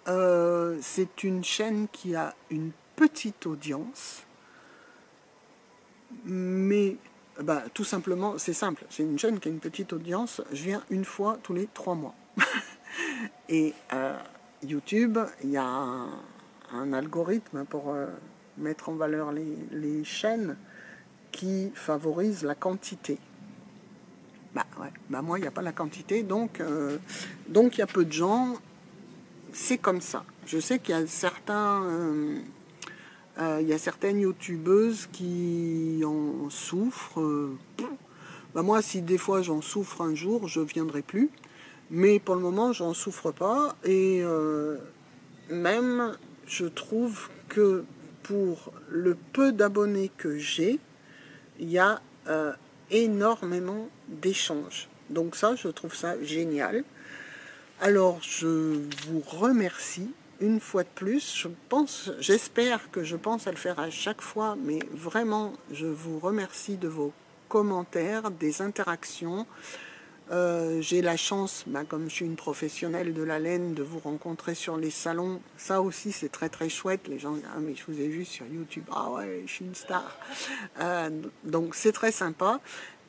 C'est une chaîne qui a une petite audience. Mais bah, tout simplement, c'est simple. C'est une chaîne qui a une petite audience. Je viens une fois tous les 3 mois. Et YouTube, il y a un algorithme pour mettre en valeur les chaînes qui favorise la quantité. Bah ouais, bah moi il n'y a pas la quantité, donc il y a peu de gens, c'est comme ça. Je sais qu'il y a certaines youtubeuses qui en souffrent. Bah moi si des fois j'en souffre un jour, je viendrai plus. Mais pour le moment j'en souffre pas, et même je trouve que pour le peu d'abonnés que j'ai, il y a énormément d'échanges. Donc ça, je trouve ça génial. Alors, je vous remercie une fois de plus. J'espère que je pense à le faire à chaque fois, mais vraiment, je vous remercie de vos commentaires, des interactions. J'ai la chance, comme je suis une professionnelle de la laine, de vous rencontrer sur les salons. Ça aussi, c'est très très chouette. Les gens disent, ah mais je vous ai vu sur YouTube. Ah ouais, je suis une star. Donc c'est très sympa.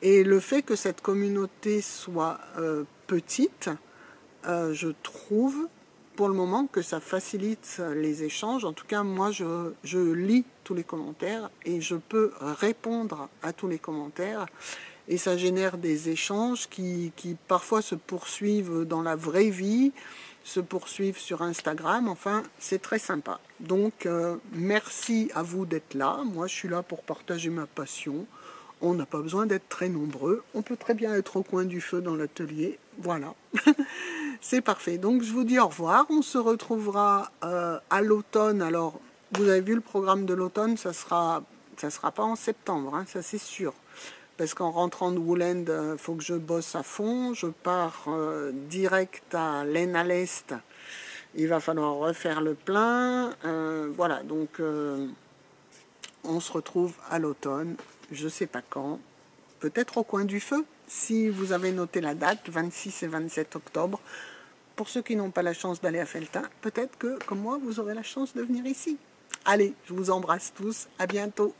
Et le fait que cette communauté soit petite, je trouve pour le moment que ça facilite les échanges. En tout cas, moi, je lis tous les commentaires et je peux répondre à tous les commentaires. Et ça génère des échanges qui parfois se poursuivent dans la vraie vie, se poursuivent sur Instagram. Enfin, c'est très sympa. Donc, merci à vous d'être là. Moi, je suis là pour partager ma passion. On n'a pas besoin d'être très nombreux. On peut très bien être au coin du feu dans l'atelier. Voilà. C'est parfait. Donc, je vous dis au revoir. On se retrouvera à l'automne. Alors, vous avez vu le programme de l'automne, ça sera pas en septembre, hein, ça c'est sûr. Parce qu'en rentrant de Woolend, il faut que je bosse à fond. Je pars direct à Laine à l'Est. Il va falloir refaire le plein. Voilà, donc on se retrouve à l'automne. Je ne sais pas quand. Peut-être au coin du feu, si vous avez noté la date, 26 et 27 octobre. Pour ceux qui n'ont pas la chance d'aller à Felletin, peut-être que, comme moi, vous aurez la chance de venir ici. Allez, je vous embrasse tous. À bientôt.